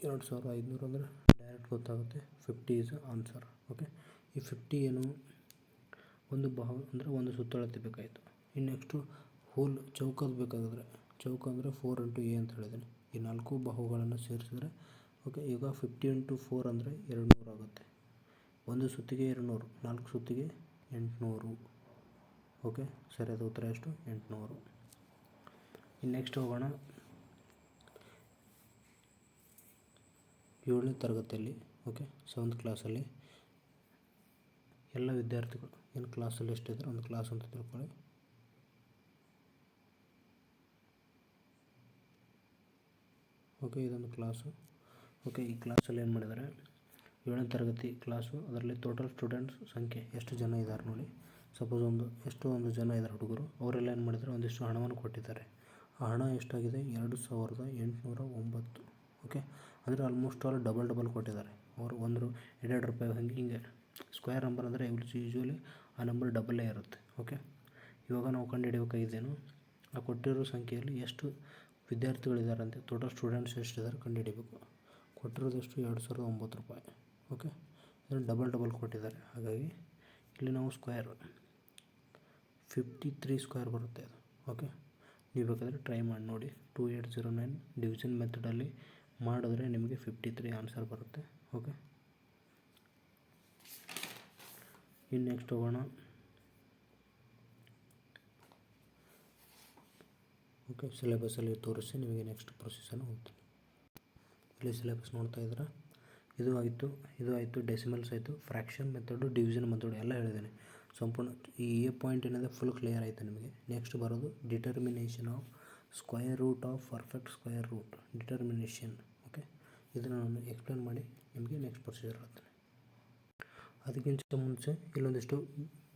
2500 ಅಂದರೆ ಡೈರೆಕ್ಟ್ ಗೊತ್ತಾಗುತ್ತೆ, 50 ಈಸ್ ಆನ್ಸರ್. ಓಕೆ, ಈ 50 ಏನು ಒಂದು ಬಾಹು ಅಂದರೆ ಒಂದು ಸುತ್ತಳತೆ ಬೇಕಾಯಿತು. ಇನ್ನು ನೆಕ್ಸ್ಟು ಹೋಲ್ ಚೌಕದ ಬೇಕಾಗಿದ್ರೆ, ಚೌಕ ಅಂದರೆ 4 × A ಅಂತ ಹೇಳಿದ್ದೀನಿ. ಈ 4 ಬಾಹುಗಳನ್ನು ಸೇರಿಸಿದ್ರೆ ಓಕೆ, ಈಗ 50 × 4 ಅಂದರೆ 200 ಆಗುತ್ತೆ. ಒಂದು ಸುತ್ತಿಗೆ 200, 4 ಸುತ್ತಿಗೆ 800. ಓಕೆ, ಸರಿಯಾದ ಉತ್ತರ ಎಷ್ಟು? 800. ಇನ್ನು ನೆಕ್ಸ್ಟ್ ಹೋಗೋಣ 7ನೇ ತರಗತಿಯಲ್ಲಿ. ಓಕೆ, 7th ಕ್ಲಾಸಲ್ಲಿ ಎಲ್ಲ ವಿದ್ಯಾರ್ಥಿಗಳು ಏನು ಕ್ಲಾಸಲ್ಲಿ ಎಷ್ಟಿದ್ರೆ ಒಂದು ಕ್ಲಾಸ್ ಅಂತ ತಿಳ್ಕೊಳ್ಳಿ. ಓಕೆ, ಇದೊಂದು ಕ್ಲಾಸು. ಓಕೆ, ಈ ಕ್ಲಾಸಲ್ಲಿ ಏನು ಮಾಡಿದ್ದಾರೆ, 7ನೇ ತರಗತಿ ಕ್ಲಾಸು. ಅದರಲ್ಲಿ ಟೋಟಲ್ ಸ್ಟೂಡೆಂಟ್ಸ್ ಸಂಖ್ಯೆ ಎಷ್ಟು ಜನ ಇದ್ದಾರೆ ನೋಡಿ. ಸಪೋಸ್ ಒಂದು ಜನ ಇದ್ದಾರೆ ಹುಡುಗರು, ಅವರೆಲ್ಲ ಏನು ಮಾಡಿದ್ದಾರೆ, ಒಂದಿಷ್ಟು ಹಣವನ್ನು ಕೊಟ್ಟಿದ್ದಾರೆ. ಆ ಹಣ ಎಷ್ಟಾಗಿದೆ, 2809. ಓಕೆ, ಅಂದರೆ ಆಲ್ಮೋಸ್ಟ್ ಆಲ್ ಡಬಲ್ ಕೊಟ್ಟಿದ್ದಾರೆ. ಅವರು 1-2 ರೂಪಾಯಿ ಹಿಂಗೆ ಸ್ಕ್ವೇರ್ ನಂಬರ್ ಅಂದರೆ ಯೂಶ್ವಲಿ ಆ ನಂಬರ್ ಡಬಲ್ಲೇ ಇರುತ್ತೆ. ಓಕೆ, ಇವಾಗ ನಾವು ಕಂಡುಹಿಡಿಯಬೇಕಾಗಿದ್ದೇನು, ಆ ಕೊಟ್ಟಿರೋ ಸಂಖ್ಯೆಯಲ್ಲಿ ಎಷ್ಟು ವಿದ್ಯಾರ್ಥಿಗಳಿದ್ದಾರೆ ಅಂತ, ಟೋಟಲ್ ಸ್ಟೂಡೆಂಟ್ಸ್ ಎಷ್ಟಿದ್ದಾರೆ ಕಂಡುಹಿಡಿಬೇಕು. ಕೊಟ್ಟಿರೋದೆಷ್ಟು, 2009 ರೂಪಾಯಿ. ಓಕೆ, ಇದನ್ನು ಡಬಲ್ ಕೊಟ್ಟಿದ್ದಾರೆ. ಹಾಗಾಗಿ ಇಲ್ಲಿ ನಾವು ಸ್ಕ್ವೇರ್ 53 ಸ್ಕ್ವೇರ್ ಬರುತ್ತೆ ಅದು. ಓಕೆ, ನೀವು ಬೇಕಾದರೆ ಟ್ರೈ ಮಾಡಿ ನೋಡಿ. 2809 ಡಿವಿಷನ್ ಮೆಥಡಲ್ಲಿ ಮಾಡಿದ್ರೆ ನಿಮಗೆ 53 ಆನ್ಸರ್ ಬರುತ್ತೆ. ಓಕೆ, ಇನ್ನು ನೆಕ್ಸ್ಟ್ ಹೋಗೋಣ. ಓಕೆ, ಸಿಲೆಬಸ್ಸಲ್ಲಿ ತೋರಿಸಿ ನಿಮಗೆ ನೆಕ್ಸ್ಟ್ ಪ್ರೊಸೆಸನ್ನು ಹೋಗ್ತೀನಿ. ಇಲ್ಲಿ ಸಿಲೆಬಸ್ ನೋಡ್ತಾ ಇದ್ದೀರಾ, ಇದು ಆಯಿತು ಡೆಸಿಮಲ್ಸ್ ಆಯಿತು, ಫ್ರ್ಯಾಕ್ಷನ್ ಮೆಥಡು, ಡಿವಿಷನ್ ಮೆಥಡು ಎಲ್ಲ ಹೇಳಿದ್ದೇನೆ ಸಂಪೂರ್ಣ. ಈ ಪಾಯಿಂಟ್ ಏನಿದೆ ಫುಲ್ ಕ್ಲಿಯರ್ ಆಯಿತು ನಿಮಗೆ. ನೆಕ್ಸ್ಟ್ ಬರೋದು determination of square root of perfect square root, determination. Okay, ಇದನ್ನು ನಾನು ಎಕ್ಸ್ಪ್ಲೇನ್ ಮಾಡಿ ನಿಮಗೆ ನೆಕ್ಸ್ಟ್ ಪ್ರೊಸೀಜರ್ ಹೇಳ್ತೇನೆ. ಅದಕ್ಕಿಂತ ಮುಂಚೆ ಇಲ್ಲೊಂದಿಷ್ಟು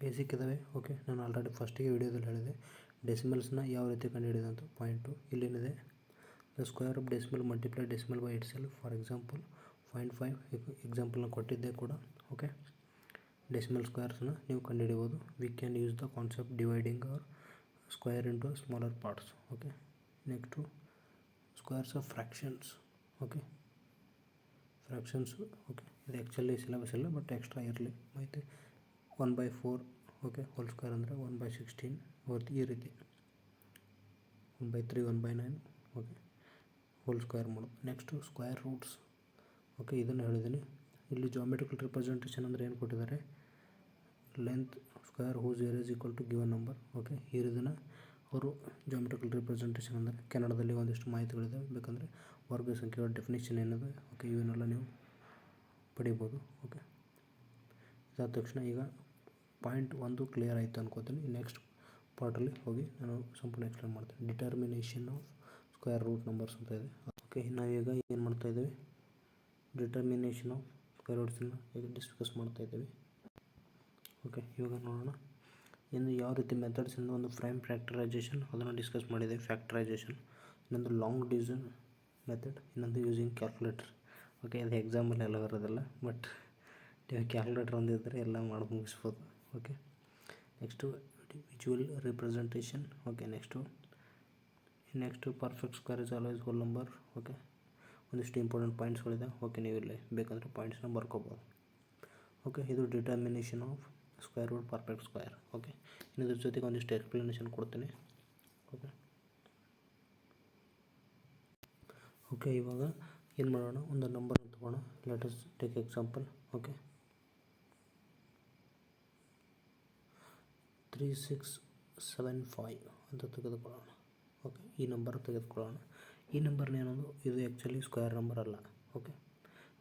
ಬೇಸಿಕ್ ಇದ್ದಾವೆ. ಓಕೆ, ನಾನು ಆಲ್ರೆಡಿ ಫಸ್ಟಿಗೆ ವಿಡಿಯೋದಲ್ಲಿ ಹೇಳಿದೆ ಡೆಸಿಮಲ್ಸ್ನ ಯಾವ ರೀತಿ ಕಂಡುಹಿಡಿಯೋದು ಅಂತ. ಪಾಯಿಂಟು ಇಲ್ಲೇನಿದೆ, the square of decimal multiply decimal by itself. For example 0.5 ಎಕ್ಸಾಂಪಲ್ನ ಕೊಟ್ಟಿದ್ದೆ ಕೂಡ. ಓಕೆ, ಡೆಸಿಮಲ್ ಸ್ಕ್ವೇರ್ಸ್ನ ನೀವು ಕಂಡುಹಿಡಿಬೋದು. We can use the concept dividing or square into smaller parts. Okay, next squares of fractions. Okay, fractions. Okay, ಇದು ಆ್ಯಕ್ಚುಲಿ ಸಿಲೆಬಸ್ ಇಲ್ಲ, ಬಟ್ ಎಕ್ಸ್ಟ್ರಾ ಇರಲಿ ಮಾಹಿತಿ. 1/4. ಓಕೆ, ಹೋಲ್ ಸ್ಕ್ವೇರ್ ಅಂದರೆ 1/16. ಈ ರೀತಿ 1/3, 1/9. ಓಕೆ, ಹೋಲ್ ಸ್ಕ್ವೇರ್ ಮಾಡೋದು. Next square roots. ಓಕೆ, ಇದನ್ನು ಹೇಳಿದ್ದೀನಿ. ಇಲ್ಲಿ ಜಾಮೆಟ್ರಿಕಲ್ ರಿಪ್ರೆಸೆಂಟೇಷನ್ ಅಂದರೆ ಏನು ಕೊಟ್ಟಿದ್ದಾರೆ, length square whose area is equal to given number. Okay, ಇದನ್ನು ಅವರು ಜಾಮೆಟ್ರಿಕಲ್ ರಿಪ್ರೆಸೆಂಟೇಷನ್ ಅಂದರೆ ಕನ್ನಡದಲ್ಲಿ ಒಂದಿಷ್ಟು ಮಾಹಿತಿಗಳಿದೆ, ಬೇಕಂದರೆ ವರ್ಗ ಸಂಖ್ಯೆಗಳ ಡೆಫಿನಿಷನ್ ಏನಿದೆ. ಓಕೆ, ಇವನ್ನೆಲ್ಲ ನೀವು ಪಡಿಬೋದು. ಓಕೆ, ಇದಾದ ತಕ್ಷಣ ಈಗ ಪಾಯಿಂಟ್ 1 ಕ್ಲಿಯರ್ ಆಯಿತು ಅನ್ಕೋತೀನಿ. ನೆಕ್ಸ್ಟ್ ಪಾರ್ಟಲ್ಲಿ ಹೋಗಿ ನಾನು ಸಂಪೂರ್ಣ ಎಕ್ಸ್ಪ್ಲೇನ್ ಮಾಡ್ತೀನಿ. Determination of square root numbers ಅಂತ ಇದೆ. ಓಕೆ, ನಾವೀಗ ಏನು ಮಾಡ್ತಾಯಿದ್ದೀವಿ, ಡಿಟರ್ಮಿನೇಷನ್ ಆಫ್ ಸ್ಕ್ವೇರ್ ರೂಟ್ಸನ್ನು ಈಗ ಡಿಸ್ಕಸ್ ಮಾಡ್ತಾಯಿದ್ದೀವಿ. ಓಕೆ, ಇವಾಗ ನೋಡೋಣ ಇನ್ನು ಯಾವ ರೀತಿ ಮೆಥಡ್ಸಿಂದ ಒಂದು ಪ್ರೈಮ್ ಫ್ಯಾಕ್ಟರೈಸೇಷನ್ ಅದನ್ನು ಡಿಸ್ಕಸ್ ಮಾಡಿದ್ದೀವಿ. ಫ್ಯಾಕ್ಟರೈಸೇಷನ್, ಇನ್ನೊಂದು ಲಾಂಗ್ ಡಿವಿಷನ್ ಮೆಥಡ್, ಇನ್ನೊಂದು ಯೂಸಿಂಗ್ ಕ್ಯಾಲ್ಕುಲೇಟರ್. ಓಕೆ, ಅದು ಎಕ್ಸಾಮಲ್ಲಿ ಎಲ್ಲ ಬರೋದಿಲ್ಲ, ಬಟ್ ಕ್ಯಾಲ್ಕುಲೇಟರ್ ಒಂದಿದ್ದರೆ ಎಲ್ಲ ಮಾಡಿ ಮುಗಿಸ್ಬೋದು. Okay, next visual representation. Okay, next perfect square is always whole number. Okay, ಒಂದಿಷ್ಟು ಇಂಪಾರ್ಟೆಂಟ್ ಪಾಯಿಂಟ್ಸ್ಗಳಿದೆ. ಓಕೆ, ನೀವು ಇಲ್ಲಿ ಬೇಕಂದರೆ ಪಾಯಿಂಟ್ಸ್ನ ಬರ್ಕೋಬೋದು. ಓಕೆ, ಇದು determination of square root perfect square. Okay, ಇದ್ರ ಜೊತೆಗೆ ಒಂದಿಷ್ಟು ಎಕ್ಸ್ಪ್ಲನೇಷನ್ ಕೊಡ್ತೀನಿ. ಓಕೆ, ಇವಾಗ ಏನು ಮಾಡೋಣ, ಒಂದು ನಂಬರ್ ತಗೋಣ. Let us take example. Okay, 3675 ಅಂತ ತೆಗೆದುಕೊಳ್ಳೋಣ. ಓಕೆ, ಈ ನಂಬರ್ ತೆಗೆದುಕೊಳ್ಳೋಣ. ಈ ನಂಬರ್ನ ಏನದು, ಇದು ಆ್ಯಕ್ಚುಲಿ ಸ್ಕ್ವೇರ್ ನಂಬರ್ ಅಲ್ಲ. ಓಕೆ,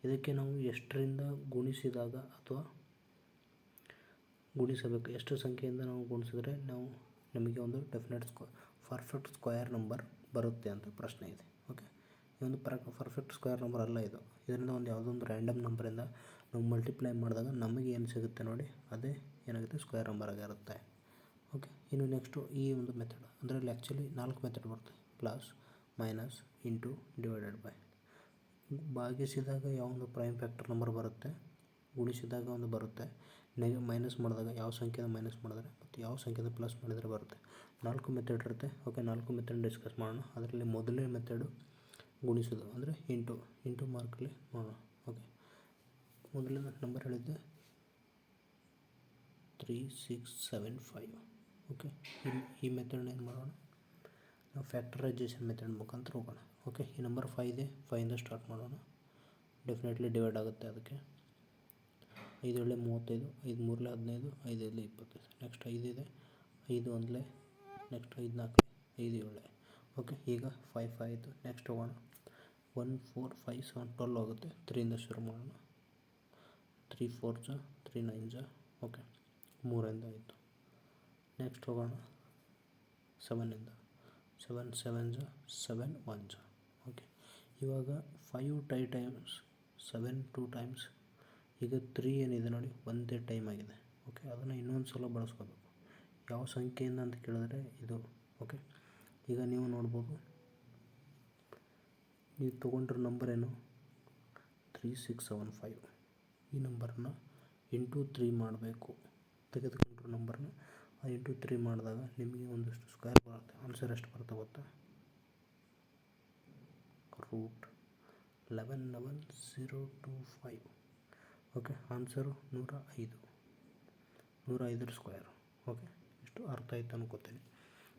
ಇದಕ್ಕೆ ನಾವು ಎಷ್ಟರಿಂದ ಗುಣಿಸಿದಾಗ ಅಥವಾ ಗುಣಿಸಬೇಕು, ಎಷ್ಟು ಸಂಖ್ಯೆಯಿಂದ ನಾವು ಗುಣಿಸಿದ್ರೆ ನಮಗೆ ಒಂದು ಪರ್ಫೆಕ್ಟ್ ಸ್ಕ್ವೇರ್ ನಂಬರ್ ಬರುತ್ತೆ ಅಂತ ಪ್ರಶ್ನೆ ಇದೆ. ಓಕೆ, ಈ ಒಂದು ಪರ್ಫೆಕ್ಟ್ ಸ್ಕ್ವೇರ್ ನಂಬರ್ ಅಲ್ಲ ಇದು. ಇದರಿಂದ ಯಾವುದೋ ಒಂದು ರ್ಯಾಂಡಮ್ ನಂಬರಿಂದ ನಾವು ಮಲ್ಟಿಪ್ಲೈ ಮಾಡಿದಾಗ ನಮಗೆ ಏನು ಸಿಗುತ್ತೆ ನೋಡಿ, ಅದೇ ಏನಾಗುತ್ತೆ ಸ್ಕ್ವೇರ್ ನಂಬರ್ ಆಗಿರುತ್ತೆ. ಓಕೆ, ಇನ್ನು ನೆಕ್ಸ್ಟು ಈ ಒಂದು ಮೆಥಡ್, ಅದರಲ್ಲಿ ಆ್ಯಕ್ಚುಲಿ 4 ಮೆಥಡ್ ಬರುತ್ತೆ. Plus, minus, into, divided by. ಭಾಗಿಸಿದಾಗ ಯಾವೊಂದು ಪ್ರೈಮ್ ಫ್ಯಾಕ್ಟರ್ ನಂಬರ್ ಬರುತ್ತೆ, ಗುಣಿಸಿದಾಗ ಒಂದು ಬರುತ್ತೆ, ಮೈನಸ್ ಮಾಡಿದಾಗ ಯಾವ ಸಂಖ್ಯೆಯಿಂದ ಮೈನಸ್ ಮಾಡಿದ್ರೆ ಮತ್ತು ಯಾವ ಸಂಖ್ಯೆಯಿಂದ ಪ್ಲಸ್ ಮಾಡಿದರೆ ಬರುತ್ತೆ. 4 ಮೆಥಡ್ ಇರುತ್ತೆ. ಓಕೆ, 4 ಮೆಥಡ್ ಡಿಸ್ಕಸ್ ಮಾಡೋಣ. ಅದರಲ್ಲಿ ಮೊದಲನೇ ಮೆಥಡು ಗುಣಿಸೋದು, ಅಂದರೆ ಇಂಟು ಮಾರ್ಕಲ್ಲಿ ಮಾಡೋಣ. ಓಕೆ, ಮೊದಲನೇ ನಂಬರ್ ಹೇಳಿದ್ದೆ 3675. ಓಕೆ, ಈ ಮೆಥಡ್ನ ಏನು ಮಾಡೋಣ, ನಾವು ಫ್ಯಾಕ್ಟರೈಸೇಷನ್ ಮೆಥಡ್ ಮುಖಾಂತರ ಹೋಗೋಣ. ಓಕೆ, ಈ ನಂಬರ್ 5 ಇದೆ, 5ಇಂದ ಸ್ಟಾರ್ಟ್ ಮಾಡೋಣ. ಡೆಫಿನೆಟ್ಲಿ ಡಿವೈಡ್ ಆಗುತ್ತೆ. ಅದಕ್ಕೆ 5 ಏಳೆ 35, 5 ಮೂರಲೆ 15, 5 ಐದಲೆ 25. ನೆಕ್ಸ್ಟ್ 5 ಇದೆ, 5 ಒಂದಲೆ, ನೆಕ್ಸ್ಟ್ 5 ನಾಲ್ಕಲೆ, 5 ಏಳೆ. ಓಕೆ, ಈಗ 5 ಆಯಿತು. ನೆಕ್ಸ್ಟ್ ಹೋಗೋಣ. 1 4 5 7 12 ಆಗುತ್ತೆ. 3ಇಂದ ಶುರು ಮಾಡೋಣ. 3 4 ಜ 3 9 ಜ. ಓಕೆ, 3ಇಂದ ಆಯಿತು. ನೆಕ್ಸ್ಟ್ ಹೋಗೋಣ 7ಇಂದ. 7 7 ಜ 7 1 ಜ. ಓಕೆ, ಇವಾಗ 5 ಟೈಮ್ಸ್ 7 2 ಟೈಮ್ಸ್. ಈಗ 3 ಏನಿದೆ ನೋಡಿ, ಒಂದೇ ಟೈಮ್ ಆಗಿದೆ. ಓಕೆ, ಅದನ್ನು ಇನ್ನೊಂದು ಸಲ ಬಳಸ್ಕೋಬೇಕು. ಯಾವ ಸಂಖ್ಯೆಯಿಂದ ಅಂತ ಕೇಳಿದ್ರೆ ಇದು. ಓಕೆ, ಈಗ ನೀವು ನೋಡ್ಬೋದು, ನೀವು ತೊಗೊಂಡಿರೋ ನಂಬರ್ ಏನು, 3675. ಈ ನಂಬರನ್ನ ಇಂಟು 3 ಮಾಡಬೇಕು. ತೆಗೆದುಕೊಂಡಿರೋ ನಂಬರ್ನ ಇಂಟು 3 ಮಾಡಿದಾಗ ನಿಮಗೆ ಒಂದಷ್ಟು ಸ್ಕ್ವೇರ್ ಬರುತ್ತೆ. ಆನ್ಸರ್ ಎಷ್ಟು ಬರುತ್ತೆ ಗೊತ್ತಾ, √111025. Okay, answer 105. 105 ಸ್ಕ್ವೇರ್. ಓಕೆ, ಇಷ್ಟು ಅರ್ಥ ಆಯ್ತು ಅನ್ಕೋತೀನಿ.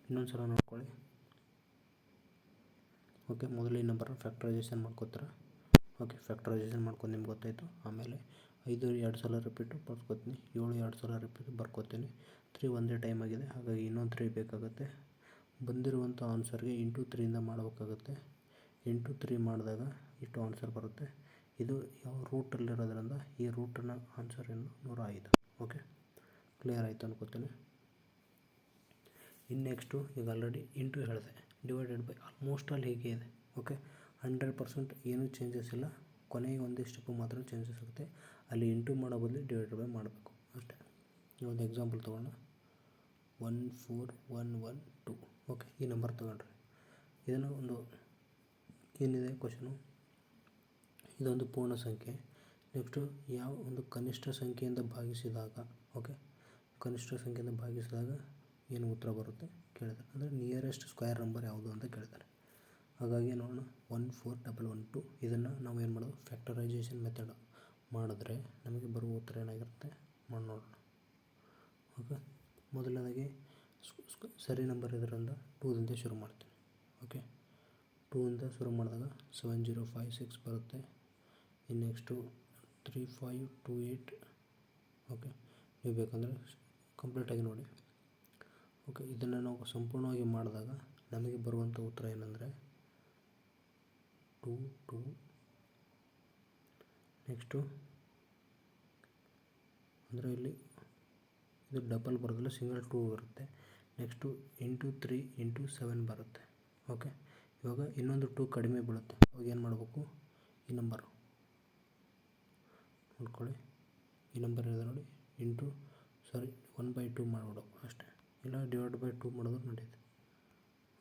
ಇನ್ನೊಂದು ಸಲ ನೋಡ್ಕೊಳ್ಳಿ. ಓಕೆ, ಮೊದಲು ಈ ನಂಬರ್ನ ಫ್ಯಾಕ್ಟರೈಸೇಷನ್ ಮಾಡ್ಕೋತೀರ. ಓಕೆ, ಫ್ಯಾಕ್ಟರೈಸೇಷನ್ ಮಾಡ್ಕೊಂಡು ನಿಮ್ಗೆ ಗೊತ್ತಾಯಿತು. ಆಮೇಲೆ 5 2 ಸಲ ರಿಪೀಟು ಬರ್ಕೋತೀನಿ, 7 2 ಸಲ ರಿಪೀಟು ಬರ್ಕೋತೀನಿ. 3 ಒಂದೇ ಟೈಮ್ ಆಗಿದೆ, ಹಾಗಾಗಿ ಇನ್ನೊಂದು 3 ಬೇಕಾಗುತ್ತೆ. ಬಂದಿರುವಂಥ ಆನ್ಸರ್ಗೆ ಇಂಟು 3ಇಂದ ಮಾಡಬೇಕಾಗುತ್ತೆ. ಇಂಟು 3 ಮಾಡಿದಾಗ ಇಷ್ಟು ಆನ್ಸರ್ ಬರುತ್ತೆ. ಇದು ಯಾವ ರೂಟಲ್ಲಿರೋದ್ರಿಂದ ಈ ರೂಟನ್ನ ಆನ್ಸರ್ ಏನು 105. ಓಕೆ, ಕ್ಲಿಯರ್ ಆಯಿತು ಅನ್ಕೋತೀನಿ. ಇನ್ನು ನೆಕ್ಸ್ಟು, ಈಗ ಆಲ್ರೆಡಿ ಇಂಟು ಹೇಳಿದೆ, ಡಿವೈಡೆಡ್ ಬೈ ಆಲ್ಮೋಸ್ಟ್ ಆಲ್ ಹೀಗೆ ಇದೆ. ಓಕೆ, 100% ಏನೂ ಚೇಂಜಸ್ ಇಲ್ಲ. ಕೊನೆಗೆ ಒಂದಿಷ್ಟಕ್ಕೂ ಮಾತ್ರ ಚೇಂಜಸ್ ಆಗುತ್ತೆ. ಅಲ್ಲಿ ಇಂಟು ಮಾಡೋ ಬದಲು ಡಿವೈಡೆಡ್ ಬೈ ಮಾಡಬೇಕು ಅಷ್ಟೇ. ಒಂದು ಎಕ್ಸಾಂಪಲ್ ತೊಗೊಳ್ಳೋಣ. 14112. ಓಕೆ, ಈ ನಂಬರ್ ತೊಗೊಂಡ್ರೆ ಇದನ್ನು ಒಂದು ಏನಿದೆ ಕ್ವಶನು, ಇದೊಂದು ಪೂರ್ಣ ಸಂಖ್ಯೆ. ನೆಕ್ಸ್ಟು ಯಾವ ಒಂದು ಕನಿಷ್ಠ ಸಂಖ್ಯೆಯಿಂದ ಭಾಗಿಸಿದಾಗ, ಓಕೆ, ಕನಿಷ್ಠ ಸಂಖ್ಯೆಯಿಂದ ಭಾಗಿಸಿದಾಗ ಏನು ಉತ್ತರ ಬರುತ್ತೆ ಕೇಳಿದ್ದಾರೆ. ಅಂದರೆ ನಿಯರೆಸ್ಟ್ ಸ್ಕ್ವೇರ್ ನಂಬರ್ ಯಾವುದು ಅಂತ ಕೇಳಿದ್ದಾರೆ. ಹಾಗಾಗಿ ನೋಡೋಣ, 14112. ಇದನ್ನು ನಾವು ಏನು ಮಾಡೋದು, ಫ್ಯಾಕ್ಟರೈಸೇಷನ್ ಮೆಥಡ್ ಮಾಡಿದ್ರೆ ನಮಗೆ ಬರುವ ಉತ್ತರ ಏನಾಗಿರುತ್ತೆ ಮಾಡಿ ನೋಡೋಣ. ಓಕೆ, ಮೊದಲನೇದಾಗಿ ಸರಿ ನಂಬರ್ ಇದರಿಂದ 2ದಿಂದ ಶುರು ಮಾಡ್ತೀನಿ. ಓಕೆ, 2ಇಂದ ಶುರು ಮಾಡಿದಾಗ 7056 ಬರುತ್ತೆ. ಇನ್ನು ನೆಕ್ಸ್ಟು 3528. ಓಕೆ, ನೀವು ಬೇಕಂದರೆ ಕಂಪ್ಲೀಟಾಗಿ ನೋಡಿ. ಓಕೆ, ಇದನ್ನು ನಾವು ಸಂಪೂರ್ಣವಾಗಿ ಮಾಡಿದಾಗ ನಮಗೆ ಬರುವಂಥ ಉತ್ತರ ಏನಂದರೆ 2 2. ನೆಕ್ಸ್ಟು ಅಂದರೆ ಇಲ್ಲಿ ಇದು ಡಬಲ್ ಬರೋದಿಲ್ಲ, ಸಿಂಗಲ್ 2 ಬರುತ್ತೆ. ನೆಕ್ಸ್ಟು ಇಂಟು 3 ಇಂಟು 7 ಬರುತ್ತೆ. ಓಕೆ, ಇವಾಗ ಇನ್ನೊಂದು 2 ಕಡಿಮೆ ಬೀಳುತ್ತೆ. ಅವಾಗ ಏನು ಮಾಡಬೇಕು, ಈ ನಂಬರು ನೋಡ್ಕೊಳ್ಳಿ. ಈ ನಂಬರ್ ಇದೆ ನೋಡಿ, 1/2 ಮಾಡಿಬಿಡು ಅಷ್ಟೇ. ಇಲ್ಲ ಡಿವೈಡ್ ಬೈ 2 ಮಾಡಿದ್ರು ನಡೆಯುತ್ತೆ.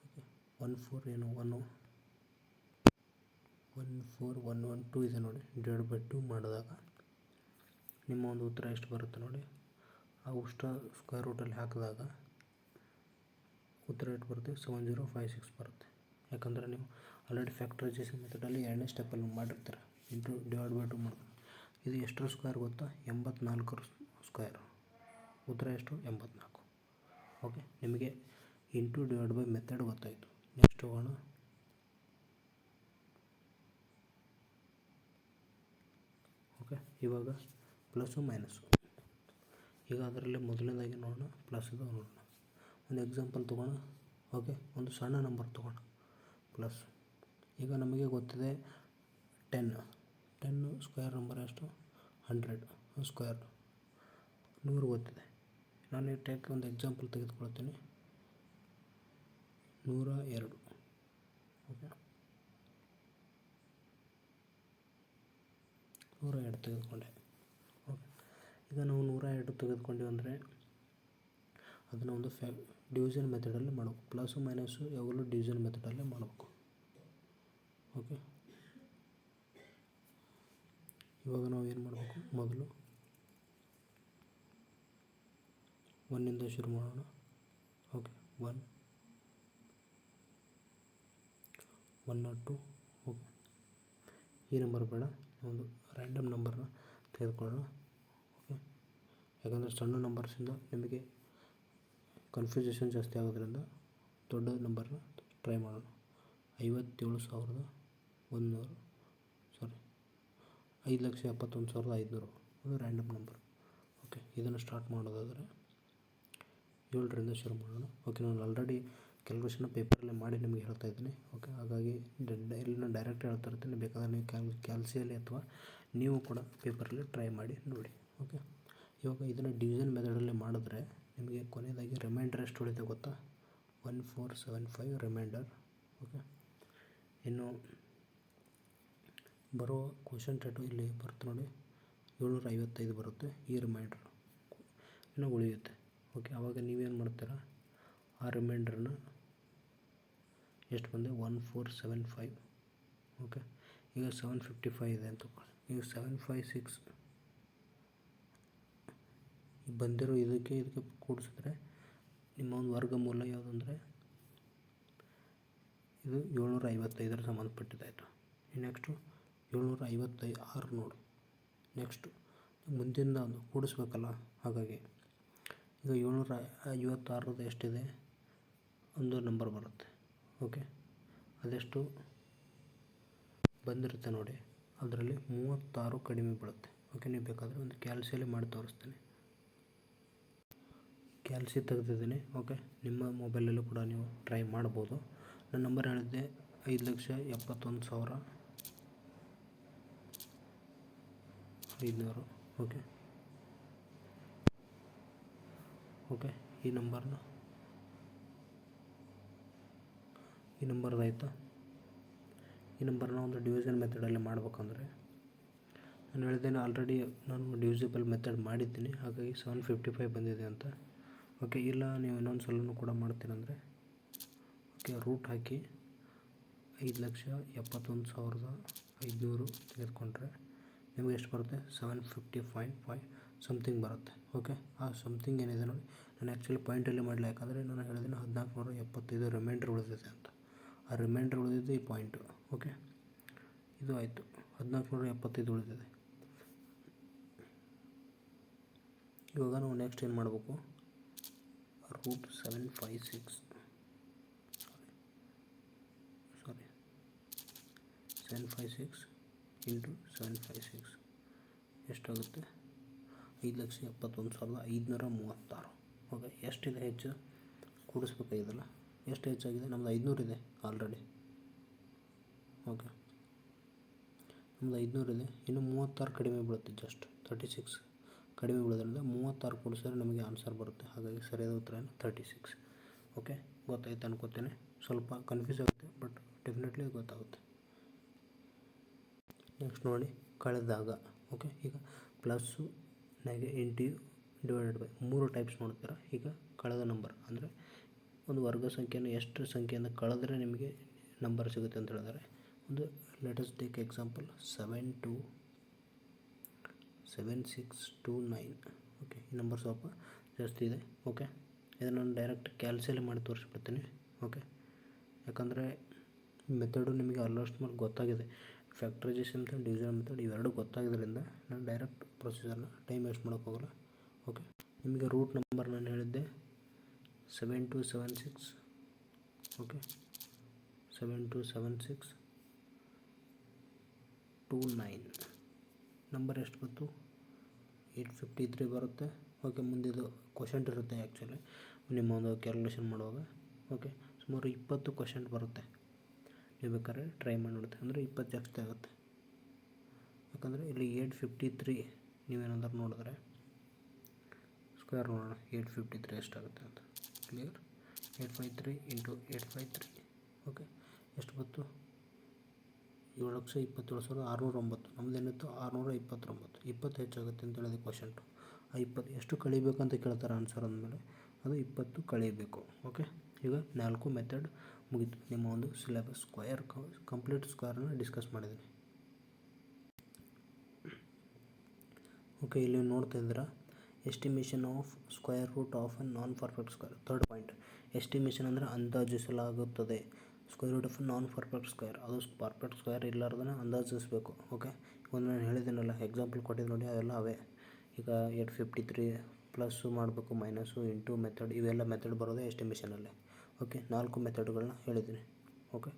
ಓಕೆ, 14112 ಇದೆ ನೋಡಿ, ಡಿವೈಡ್ ಬೈ 2 ಮಾಡಿದಾಗ ನಿಮ್ಮ ಒಂದು ಉತ್ತರ ಎಷ್ಟು ಬರುತ್ತೆ ನೋಡಿ. ಆ ಸ್ಕ್ವೇರ್ ರೂಟಲ್ಲಿ ಹಾಕಿದಾಗ ಉತ್ತರ ಎಷ್ಟು ಬರುತ್ತೆ, 7056 ಬರುತ್ತೆ. ಯಾಕಂದರೆ ನೀವು ಆಲ್ರೆಡಿ ಫ್ಯಾಕ್ಟರೈಸೇಷನ್ ಮೆಥಡಲ್ಲಿ 2ನೇ ಸ್ಟೆಪ್ಪಲ್ಲಿ ಮಾಡಿರ್ತೀರ. ಇಂಟು ಡಿವೈಡ್ ಬೈ 2 ಮಾಡಿದ್ರೆ ಇದು ಎಷ್ಟರ ಸ್ಕ್ವೇರ್ ಗೊತ್ತಾ, 84 ಸ್ಕ್ವೇರ್. ಉತ್ತರ ಎಷ್ಟು, 84. ಓಕೆ, ನಿಮಗೆ ಇಂಟು ಡಿವೈಡ್ ಬೈ ಮೆಥಡ್ ಗೊತ್ತಾಯಿತು. ನೆಕ್ಸ್ಟ್ ಹೋಗೋಣ. ಓಕೆ, ಇವಾಗ ಪ್ಲಸ್ಸು ಮೈನಸ್ಸು. ಈಗ ಅದರಲ್ಲಿ ಮೊದಲನೇದಾಗಿ ನೋಡೋಣ, ಪ್ಲಸ್ ಇದು ನೋಡೋಣ. ಒಂದು ಎಕ್ಸಾಂಪಲ್ ತೊಗೋಣ. ಓಕೆ, ಒಂದು ಸಣ್ಣ ನಂಬರ್ ತೊಗೋಣ, ಪ್ಲಸ್. ಈಗ ನಮಗೆ ಗೊತ್ತಿದೆ 10. 10 ಸ್ಕ್ವೇರ್ ನಂಬರ್ ಎಷ್ಟು 100 ಸ್ಕ್ವೇರ್ 100 ಗೊತ್ತಿದೆ. ನಾನು ಟೇಕ್ ಒಂದು ಎಕ್ಸಾಂಪಲ್ ತೆಗೆದುಕೊಳ್ತೀನಿ. 102. ಓಕೆ, 102 ತೆಗೆದುಕೊಂಡೆ. ಓಕೆ, ಈಗ ನಾವು 102 ತೆಗೆದುಕೊಂಡ್ವಿ ಅಂದರೆ ಅದನ್ನು ಒಂದು ಡಿವಿಷನ್ ಮೆಥಡಲ್ಲಿ ಮಾಡಬೇಕು. ಪ್ಲಸ್ಸು ಮೈನಸ್ಸು ಯಾವಾಗಲೂ ಡಿವಿಷನ್ ಮೆಥಡಲ್ಲೇ ಮಾಡಬೇಕು. ಓಕೆ, ಇವಾಗ ನಾವು ಏನು ಮಾಡಬೇಕು, ಮೊದಲು 1 ಶುರು ಮಾಡೋಣ. ಓಕೆ, 102. ಓಕೆ, ಈ ನಂಬರ್ ಬೇಡ, ಒಂದು ರ್ಯಾಂಡಮ್ ನಂಬರ್ನ ತೆಗೆದುಕೊಳ್ಳೋಣ. ಓಕೆ, ಯಾಕಂದರೆ ಸಣ್ಣ ನಂಬರ್ಸಿಂದ ನಿಮಗೆ ಕನ್ಫ್ಯೂಷನ್ ಜಾಸ್ತಿ ಆಗೋದ್ರಿಂದ ದೊಡ್ಡ ನಂಬರ್ನ ಟ್ರೈ ಮಾಡೋಣ. 5,71,500 ಒಂದು ರ್ಯಾಂಡಮ್ ನಂಬರ್. ಓಕೆ, ಇದನ್ನು ಸ್ಟಾರ್ಟ್ ಮಾಡೋದಾದರೆ 7ರಿಂದ ಶುರು ಮಾಡೋಣ. ಓಕೆ, ನಾನು ಆಲ್ರೆಡಿ ಕ್ಯಾಲ್ಕುಲೇಷನ್ ಪೇಪರಲ್ಲಿ ಮಾಡಿ ನಿಮಗೆ ಹೇಳ್ತಾ ಇದ್ದೀನಿ. ಓಕೆ, ಹಾಗಾಗಿ ಇಲ್ಲಿ ನಾನು ಡೈರೆಕ್ಟ್ ಹೇಳ್ತಾ ಇರ್ತೀನಿ. ಬೇಕಾದರೆ ನೀವು ಕ್ಯಾಲ್ಸಿಯಲ್ಲಿ ಅಥವಾ ನೀವು ಕೂಡ ಪೇಪರಲ್ಲಿ ಟ್ರೈ ಮಾಡಿ ನೋಡಿ. ಓಕೆ, ಇವಾಗ ಇದನ್ನು ಡಿವಿಷನ್ ಮೆಥಡಲ್ಲಿ ಮಾಡಿದ್ರೆ ನಿಮಗೆ ಕೊನೆಯದಾಗಿ ರಿಮೈಂಡರ್ ಎಷ್ಟು ಉಳಿತೆ ಗೊತ್ತಾ, 1475 ರಿಮೈಂಡರ್. ಓಕೆ, ಇನ್ನು ಬರೋ ಕ್ವಶನ್ ಡೇಟು ಇಲ್ಲಿ ಬರುತ್ತೆ ನೋಡಿ, 755 ಬರುತ್ತೆ. ಈ ರಿಮೈಂಡರ್ ಇನ್ನು ಉಳಿಯುತ್ತೆ. ಓಕೆ, ಆವಾಗ ನೀವೇನು ಮಾಡ್ತೀರಾ, ಆ ರಿಮೈಂಡರ್ನ ಎಷ್ಟು ಬಂದೆ 1475. ಓಕೆ, ಈಗ 755 ಇದೆ ಅಂತ ಈಗ 756 ಬಂದಿರೋ ಇದಕ್ಕೆ ಕೂಡಿಸಿದ್ರೆ ನಿಮ್ಮ ಒಂದು ವರ್ಗಮೂಲ ಯಾವುದಂದರೆ ಇದು 755 ಸಂಬಂಧಪಟ್ಟಿದ್ದಾಯಿತು. ನೆಕ್ಸ್ಟು 756 ನೋಡು. ನೆಕ್ಸ್ಟು ಮುಂದಿನ ಒಂದು ಕೂಡಿಸ್ಬೇಕಲ್ಲ, ಹಾಗಾಗಿ ಈಗ 756 ಎಷ್ಟಿದೆ, ಒಂದು ನಂಬರ್ ಬರುತ್ತೆ. ಓಕೆ, ಅದೆಷ್ಟು ಬಂದಿರುತ್ತೆ ನೋಡಿ, ಅದರಲ್ಲಿ 36 ಕಡಿಮೆ ಬೀಳುತ್ತೆ. ಓಕೆ, ನೀವು ಬೇಕಾದರೆ ಒಂದು ಕ್ಯಾಲ್ಸಿಯಲ್ಲಿ ಮಾಡಿ ತೋರಿಸ್ತೀನಿ. ಕ್ಯಾಲ್ಸಿ ತೆಗೆದಿದ್ದೀನಿ. ಓಕೆ, ನಿಮ್ಮ ಮೊಬೈಲಲ್ಲೂ ಕೂಡ ನೀವು ಟ್ರೈ ಮಾಡ್ಬೋದು. ನನ್ನ ನಂಬರ್ ಹೇಳಿದ್ದೆ 5,71,500. ಓಕೆ, ಓಕೆ, ಈ ನಂಬರ್ದಾಯ್ತಾ. ಈ ನಂಬರ್ನ ಒಂದು ಡಿವಿಷನ್ ಮೆಥಡಲ್ಲಿ ಮಾಡ್ಬೇಕಂದ್ರೆ ನಾನು ಹೇಳಿದ್ದೇನೆ ಆಲ್ರೆಡಿ ನಾನು ಡಿವಿಸಿಬಲ್ ಮೆಥಡ್ ಮಾಡಿದ್ದೀನಿ, ಹಾಗಾಗಿ 755 ಬಂದಿದೆ ಅಂತ. ಓಕೆ, ಇಲ್ಲ ನೀವು ಇನ್ನೊಂದು ಸಲನೂ ಕೂಡ ಮಾಡ್ತೀರಂದರೆ ಓಕೆ, ರೂಟ್ ಹಾಕಿ 5,71,500 ತೆಗೆದುಕೊಂಡ್ರೆ ನಿಮಗೆ ಎಷ್ಟು ಬರುತ್ತೆ, 750.5 ಸಮಥಿಂಗ್ ಬರುತ್ತೆ. ಓಕೆ, ಆ ಸಮಥಿಂಗ್ ಏನಿದೆ ನೋಡಿ, ನಾನು ಆ್ಯಕ್ಚುಲಿ ಪಾಯಿಂಟಲ್ಲಿ ಮಾಡಲಿ, ಯಾಕಂದರೆ ನಾನು ಹೇಳಿದ್ದೀನಿ 1475 ರಿಮೈಂಡರ್ ಉಳಿದಿದೆ ಅಂತ. ಆ ರಿಮೈಂಡರ್ ಉಳಿದಿದ್ದು ಈ ಪಾಯಿಂಟು. ಓಕೆ, ಇದು ಆಯಿತು, 1475 ಉಳಿದಿದೆ. ಇವಾಗ ನಾವು ನೆಕ್ಸ್ಟ್ ಏನು ಮಾಡಬೇಕು, ರೂಟ್ 756 ಇಂಟು 756 ಎಷ್ಟಾಗುತ್ತೆ, 5,71,536. ಓಕೆ, ಎಷ್ಟಿದೆ ಹೆಚ್ಚು ಕೂಡಿಸ್ಬೇಕಾಗಿದೆಯಲ್ಲ, ಎಷ್ಟು ಹೆಚ್ಚಾಗಿದೆ, ನಮ್ಮದು 500 ಇದೆ ಆಲ್ರೆಡಿ. ಓಕೆ, ನಮ್ಮದು 500 ಇದೆ, ಇನ್ನು 36 ಕಡಿಮೆ ಬೀಳುತ್ತೆ, ಜಸ್ಟ್ 36 ಕಡಿಮೆ ಬೀಳೋದ್ರಿಂದ 36 ಕೂಡಿಸಿದ್ರೆ ನಮಗೆ ಆನ್ಸರ್ ಬರುತ್ತೆ. ಹಾಗಾಗಿ ಸರಿಯಾದ ಉತ್ತರ ಏನು 36. ಓಕೆ, ಗೊತ್ತಾಯ್ತು ಅನ್ಕೋತೇನೆ. ಸ್ವಲ್ಪ ಕನ್ಫ್ಯೂಸ್ ಆಗುತ್ತೆ, ಬಟ್ ಡೆಫಿನೆಟ್ಲಿ ಗೊತ್ತಾಗುತ್ತೆ. ನೆಕ್ಸ್ಟ್ ನೋಡಿ, ಕಳೆದಾಗ. ಓಕೆ, ಈಗ ಪ್ಲಸ್ಸು ಡಿವೈಡೆಡ್ ಬೈ 3 ಟೈಪ್ಸ್ ನೋಡ್ತೀರಾ. ಈಗ ಕಳೆದ ನಂಬರ್ ಅಂದರೆ ಒಂದು ವರ್ಗ ಸಂಖ್ಯೆಯನ್ನು ಎಷ್ಟು ಸಂಖ್ಯೆಯಿಂದ ಕಳೆದ್ರೆ ನಿಮಗೆ ನಂಬರ್ ಸಿಗುತ್ತೆ ಅಂತ ಹೇಳಿದರೆ, ಒಂದು ಲೆಟಸ್ ಟೇಕ್ ಎಕ್ಸಾಂಪಲ್ 7629. ಓಕೆ, ಈ ನಂಬರ್ ಸ್ವಲ್ಪ ಜಾಸ್ತಿ ಇದೆ. ಓಕೆ, ಇದನ್ನು ನಾನು ಡೈರೆಕ್ಟ್ ಕ್ಯಾಲ್ಸಿಯಲ್ಲಿ ಮಾಡಿ ತೋರಿಸ್ಬಿಡ್ತೀನಿ. ಓಕೆ, ಯಾಕಂದರೆ ಮೆಥಡು ನಿಮಗೆ ಆಲ್ಮೋಸ್ಟ್ ಮೇಲೆ ಗೊತ್ತಾಗಿದೆ. ಫ್ಯಾಕ್ಟ್ರೈಸೇಷನ್ ಮೆಥಡ್, ಡಿವಿಷನ್ ಮೆಥಡ್ ಇವೆರಡು ಗೊತ್ತಾಗೋದ್ರಿಂದ ನಾನು ಡೈರೆಕ್ಟ್ ಪ್ರೊಸೀಜರ್ನ ಟೈಮ್ ವೇಸ್ಟ್ ಮಾಡೋಕ್ಕೋಗಲ್ಲ. ಓಕೆ, ನಿಮಗೆ ರೂಟ್ ನಂಬರ್ ನಾನು ಹೇಳಿದ್ದೆ 7276. ಓಕೆ, 727629 ನಂಬರ್ ಎಷ್ಟು ಬಂತು, 853 ಬರುತ್ತೆ. ಓಕೆ, ಮುಂದಿದು ಕ್ವಶಂಟ್ ಇರುತ್ತೆ ಆ್ಯಕ್ಚುಲಿ ನಿಮ್ಮ ಒಂದು ಕ್ಯಾಲ್ಕುಲೇಷನ್ ಮಾಡುವಾಗ. ಓಕೆ, ಸುಮಾರು 20 ಕ್ವಶಂಟ್ ಬರುತ್ತೆ. ನೀವು ಬೇಕಾದ್ರೆ ಟ್ರೈ ಮಾಡಿ ನೋಡುತ್ತೆ, ಅಂದರೆ 20 ಜಾಸ್ತಿ ಆಗುತ್ತೆ. ಯಾಕಂದರೆ ಇಲ್ಲಿ 853 ನೀವೇನಾದರೂ ನೋಡಿದ್ರೆ ಸ್ಕ್ವೇರ್ ನೋಡೋಣ 853 ಎಷ್ಟಾಗುತ್ತೆ ಅಂತ. ಕ್ಲಿಯರ್? 853 ಇಂಟು 853 ಓಕೆ ಎಷ್ಟು ಬಂತು? 7,27,609. ನಮ್ಮದೇನಿತ್ತು 629. 20 ಹೆಚ್ಚಾಗುತ್ತೆ ಅಂತ ಹೇಳಿದೆ ಕ್ವಶನ್ 2. ಆ 20 ಎಷ್ಟು ಕಳಿಬೇಕು ಅಂತ ಕೇಳ್ತಾರೆ ಆನ್ಸರ್ ಅಂದಮೇಲೆ ಅದು 20 ಕಳಿಬೇಕು. ಓಕೆ, ಈಗ 4 ಮೆಥಡ್ ಮುಗೀತು. ನಿಮ್ಮ ಒಂದು ಸಿಲೆಬಸ್ ಕಂಪ್ಲೀಟ್ ಸ್ಕ್ವೇರ್ನ ಡಿಸ್ಕಸ್ ಮಾಡಿದ್ದೀನಿ. ಓಕೆ, ಇಲ್ಲಿ ನೋಡ್ತಾ ಇದ್ದೀರಾ estimation of square root of a non perfect square. Third point, estimation ಅಂದರೆ ಅಂದಾಜಿಸಲಾಗುತ್ತದೆ. Square root of non perfect square, ಅದು ಪರ್ಫೆಕ್ಟ್ ಸ್ಕ್ವೇರ್ ಇಲ್ಲಾರ್ದನ್ನ ಅಂದಾಜಿಸಬೇಕು. ಓಕೆ, ಒಂದು ನಾನು ಹೇಳಿದ್ದೀನಲ್ಲ ಎಕ್ಸಾಂಪಲ್ ಕೊಟ್ಟಿದ್ದು ನೋಡಿ, ಅವೆಲ್ಲ ಅವೇ. ಈಗ 853 ಪ್ಲಸ್ಸು ಮಾಡಬೇಕು, ಮೈನಸ್ಸು, ಇಂಟು ಮೆಥಡ್, ಇವೆಲ್ಲ ಮೆಥಡ್ ಬರೋದೇ ಎಸ್ಟಿಮೇಷನಲ್ಲಿ. ಓಕೆ, 4 ಮೆಥಡ್ಗಳನ್ನ ಹೇಳಿದ್ದೀನಿ. ಓಕೆ,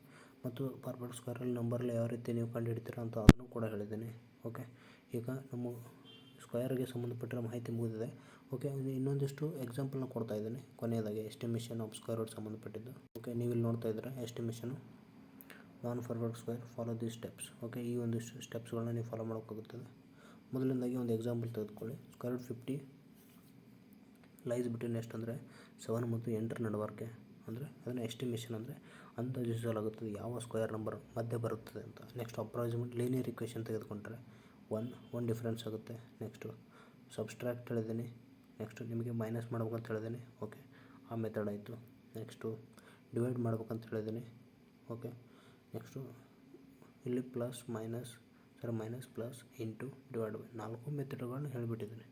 ಮತ್ತು ಪರ್ಫೆಕ್ಟ್ ಸ್ಕ್ವೇರಲ್ಲಿ ನಂಬರಲ್ಲಿ ಯಾವ ರೀತಿ ನೀವು ಕಂಡುಹಿಡಿತೀರ ಅಂತ ಅದನ್ನು ಕೂಡ ಹೇಳಿದ್ದೀನಿ. ಓಕೆ, ಈಗ ನಮ್ಮ ಸ್ಕ್ವೇರ್ಗೆ ಸಂಬಂಧಪಟ್ಟಿರೋ ಮಾಹಿತಿ ಮುಗಿದಿದೆ. ಓಕೆ, ಇನ್ನೊಂದಿಷ್ಟು ಎಕ್ಸಾಂಪಲ್ನ ಕೊಡ್ತಾ ಇದ್ದೀನಿ ಕೊನೆಯದಾಗಿ ಎಸ್ಟಿಮೇಷನ್ ಆಫ್ ಸ್ಕ್ವೇರ್ ರೂಟ್ ಸಂಬಂಧಪಟ್ಟಿದ್ದು. ಓಕೆ, ನೀವು ಇಲ್ಲಿ ನೋಡ್ತಾ ಇದ್ದೀರಾ estimation non perfect square, follow the steps. Okay, ಈ ಒಂದಿಷ್ಟು ಸ್ಟೆಪ್ಸ್ಗಳನ್ನ ನೀವು ಫಾಲೋ ಮಾಡೋಕ್ಕಾಗುತ್ತದೆ. ಮೊದಲನೇದಾಗಿ ಒಂದು ಎಕ್ಸಾಂಪಲ್ ತೆಗೆದುಕೊಳ್ಳಿ. ಸ್ಕ್ವೇರ್ ರೂಟ್ 50 ಲೈಸ್ ಬಿಟ್ವೀನ್ ಎಷ್ಟು ಅಂದರೆ 7 ಮತ್ತು 8ರ ನಡವರ್ಕೆ, ಅಂದರೆ ಅದನ್ನು ಎಸ್ಟಿಮೇಷನ್ ಅಂದರೆ ಅಂದಾಜಿಸಲಾಗುತ್ತದೆ ಯಾವ ಸ್ಕ್ವೇರ್ ನಂಬರ್ ಮಧ್ಯೆ ಬರುತ್ತದೆ ಅಂತ. ನೆಕ್ಸ್ಟ್ ಅಪ್ರಾಕ್ಸಿಮೇಟ್ ಲೀನಿಯರ್ ಇಕ್ವೇಷನ್ ತೆಗೆದುಕೊಂಡ್ರೆ ಒನ್ ಡಿಫ್ರೆನ್ಸ್ ಆಗುತ್ತೆ. ನೆಕ್ಸ್ಟು ಸಬ್ಸ್ಟ್ರಾಕ್ಟ್ ಹೇಳಿದ್ದೀನಿ. ನೆಕ್ಸ್ಟು ನಿಮಗೆ ಮೈನಸ್ ಮಾಡ್ಬೇಕಂತ ಹೇಳಿದ್ದೀನಿ. ಓಕೆ, ಆ ಮೆಥಡ್ ಆಯಿತು. ನೆಕ್ಸ್ಟು ಡಿವೈಡ್ ಮಾಡ್ಬೇಕಂತ ಹೇಳಿದ್ದೀನಿ. ಓಕೆ, ನೆಕ್ಸ್ಟು ಇಲ್ಲಿ minus plus into divide by 4 ಮೆಥಡ್ಗಳನ್ನ ಹೇಳಿಬಿಟ್ಟಿದ್ದೀನಿ.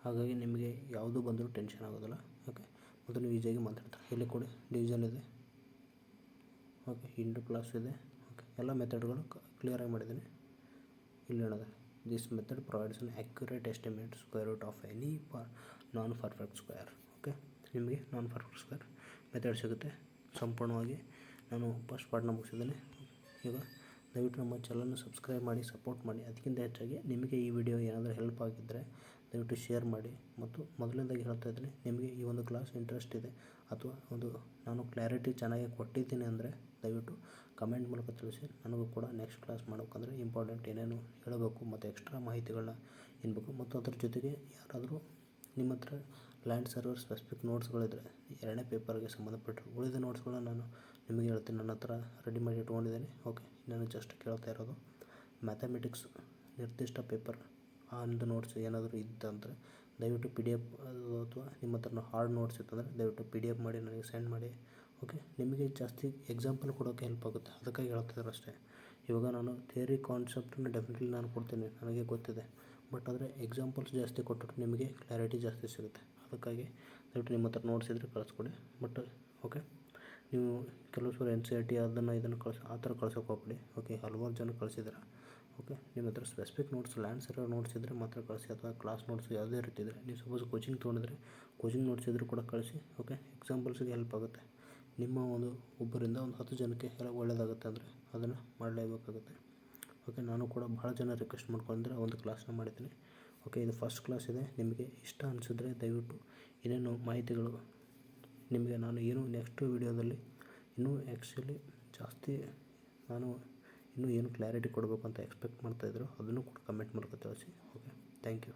ಹಾಗಾಗಿ ನಿಮಗೆ ಯಾವುದು ಬಂದರೂ ಟೆನ್ಷನ್ ಆಗೋದಿಲ್ಲ. ಓಕೆ, ಮತ್ತು ನೀವು ಈಸಿಯಾಗಿ ಮಾತಾಡ್ತಾರೆ. ಇಲ್ಲಿ ಕೂಡ ಡಿವಿಷನ್ ಇದೆ. ಓಕೆ, ಇಂಟು ಪ್ಲಸ್ ಇದೆ. ಓಕೆ, ಎಲ್ಲ ಮೆಥಡ್ಗಳು ಕ್ಲಿಯರಾಗಿ ಮಾಡಿದ್ದೀನಿ. ಇಲ್ಲಿ ಹೇಳಿದೆ this method provides an accurate estimate square root of any non perfect square. Okay, ನಿಮಗೆ ನಾನ್ ಪರ್ಫೆಕ್ಟ್ ಸ್ಕ್ವೇರ್ ಮೆಥಡ್ ಸಿಗುತ್ತೆ ಸಂಪೂರ್ಣವಾಗಿ. ನಾನು ಫಸ್ಟ್ ಪಾರ್ಟ್ನ ಮುಗಿಸಿದ್ದೀನಿ. ಈಗ ದಯವಿಟ್ಟು ನಮ್ಮ ಚಾನಲ್ನ ಸಬ್ಸ್ಕ್ರೈಬ್ ಮಾಡಿ, ಸಪೋರ್ಟ್ ಮಾಡಿ. ಅದಕ್ಕಿಂತ ಹೆಚ್ಚಾಗಿ ನಿಮಗೆ ಈ ವಿಡಿಯೋ ಏನಾದರೂ ಹೆಲ್ಪ್ ಆಗಿದ್ದರೆ ದಯವಿಟ್ಟು ಶೇರ್ ಮಾಡಿ. ಮತ್ತು ಮೊದಲನೇದಾಗಿ ಹೇಳ್ತಾ ಇದ್ದೀನಿ, ನಿಮಗೆ ಈ ಒಂದು ಕ್ಲಾಸ್ ಇಂಟ್ರೆಸ್ಟ್ ಇದೆ ಅಥವಾ ನಾನು ಕ್ಲಾರಿಟಿ ಚೆನ್ನಾಗಿ ಕೊಟ್ಟಿದ್ದೀನಿ ಅಂದರೆ ದಯವಿಟ್ಟು ಕಮೆಂಟ್ ಮೂಲಕ ತಿಳಿಸಿ. ನನಗೂ ಕೂಡ ನೆಕ್ಸ್ಟ್ ಕ್ಲಾಸ್ ಮಾಡಬೇಕಂದ್ರೆ ಇಂಪಾರ್ಟೆಂಟ್ ಏನೇನು ಹೇಳಬೇಕು ಮತ್ತು ಎಕ್ಸ್ಟ್ರಾ ಮಾಹಿತಿಗಳನ್ನ ಏನ್ಬೇಕು. ಮತ್ತು ಅದ್ರ ಜೊತೆಗೆ ಯಾರಾದರೂ ನಿಮ್ಮ ಹತ್ರ ಲ್ಯಾಂಡ್ ಸರ್ವರ್ ಸ್ಪೆಸಿಫಿಕ್ ನೋಟ್ಸ್ಗಳಿದ್ದರೆ 2ನೇ ಪೇಪರ್ಗೆ ಸಂಬಂಧಪಟ್ಟ ಉಳಿದ ನೋಟ್ಸ್ಗಳನ್ನ ನಾನು ನಿಮಗೆ ಹೇಳ್ತೀನಿ. ನನ್ನ ಹತ್ರ ರೆಡಿ ಮಾಡಿ ಇಟ್ಕೊಂಡಿದ್ದೀನಿ. ಓಕೆ, ನಾನು ಜಸ್ಟ್ ಕೇಳ್ತಾ ಇರೋದು ಮ್ಯಾಥಮೆಟಿಕ್ಸ್ ನಿರ್ದಿಷ್ಟ ಪೇಪರ್ ಆ ಒಂದು ನೋಟ್ಸ್ ಏನಾದರೂ ಇದ್ದಂದರೆ ದಯವಿಟ್ಟು PDF ಅಥವಾ ನಿಮ್ಮ ಹತ್ರ ಹಾರ್ಡ್ ನೋಟ್ಸ್ ಇತ್ತಂದರೆ ದಯವಿಟ್ಟು PDF ಮಾಡಿ ನನಗೆ ಸೆಂಡ್ ಮಾಡಿ. ಓಕೆ, ನಿಮಗೆ ಜಾಸ್ತಿ ಎಕ್ಸಾಂಪಲ್ ಕೊಡೋಕ್ಕೆ ಹೆಲ್ಪ್ ಆಗುತ್ತೆ, ಅದಕ್ಕಾಗಿ ಹೇಳ್ತಿದ್ದಾರೆ ಅಷ್ಟೇ. ಇವಾಗ ನಾನು ಥಿಯರಿ ಕಾನ್ಸೆಪ್ಟನ್ನು ಡೆಫಿನೆಟ್ಲಿ ನಾನು ಕೊಡ್ತೀನಿ, ನನಗೆ ಗೊತ್ತಿದೆ. ಬಟ್ ಆದರೆ ಎಕ್ಸಾಂಪಲ್ಸ್ ಜಾಸ್ತಿ ಕೊಟ್ಟರೆ ನಿಮಗೆ ಕ್ಲಾರಿಟಿ ಜಾಸ್ತಿ ಸಿಗುತ್ತೆ. ಅದಕ್ಕಾಗಿ ದಯವಿಟ್ಟು ನಿಮ್ಮ ಹತ್ರ ನೋಟ್ಸ್ ಇದ್ದರೆ ಕಳಿಸ್ಕೊಡಿ. ಬಟ್ ಓಕೆ, ನೀವು ಕೆಲವು ಸಲ NCERT ಇದನ್ನು ಆ ಥರ ಕಳ್ಸೋಕೆ ಹೋಗ್ಬಿಡಿ. ಓಕೆ, ಹಲವಾರು ಜನ ಕಳಿಸಿದ್ದೀರಾ. ಓಕೆ, ನಿಮ್ಮ ಹತ್ರ specific notes land server notes ಇದ್ದರೆ ಮಾತ್ರ ಕಳಿಸಿ, ಅಥವಾ ಕ್ಲಾಸ್ ನೋಟ್ಸ್ ಯಾವುದೇ ರೀತಿ ಇದ್ದರೆ. ನೀವು ಸಪೋಸ್ ಕೋಚಿಂಗ್ ತೊಗೊಂಡಿದ್ರೆ ಕೋಚಿಂಗ್ ನೋಟ್ಸ್ ಇದ್ದರೂ ಕೂಡ ಕಳಿಸಿ. ಓಕೆ, ಎಕ್ಸಾಂಪಲ್ಸಿಗೆ ಹೆಲ್ಪ್ ಆಗುತ್ತೆ. ನಿಮ್ಮ ಒಬ್ಬರಿಂದ 10 ಜನಕ್ಕೆ ಒಳ್ಳೆಯದಾಗುತ್ತೆ ಅಂದರೆ ಅದನ್ನು ಮಾಡಲೇಬೇಕಾಗುತ್ತೆ. ಓಕೆ, ನಾನು ಕೂಡ ಭಾಳ ಜನ ರಿಕ್ವೆಸ್ಟ್ ಮಾಡ್ಕೊಂಡ್ರೆ ಒಂದು ಕ್ಲಾಸ್ನ ಮಾಡಿದ್ದೀನಿ. ಓಕೆ, ಇದು ಫಸ್ಟ್ ಕ್ಲಾಸ್ ಇದೆ. ನಿಮಗೆ ಇಷ್ಟ ಅನಿಸಿದ್ರೆ ದಯವಿಟ್ಟು ಏನೇನು ಮಾಹಿತಿಗಳು ನಿಮಗೆ ನಾನು ನೆಕ್ಸ್ಟ್ ವೀಡಿಯೋದಲ್ಲಿ ಆ್ಯಕ್ಚುಲಿ ಜಾಸ್ತಿ ನಾನು ಏನು ಕ್ಲಾರಿಟಿ ಕೊಡಬೇಕು ಅಂತ ಎಕ್ಸ್ಪೆಕ್ಟ್ ಮಾಡ್ತಾಯಿದ್ರು ಅದನ್ನು ಕೂಡ ಕಮೆಂಟ್ ಮೂಲಕ ತಿಳಿಸಿ. Okay, thank you.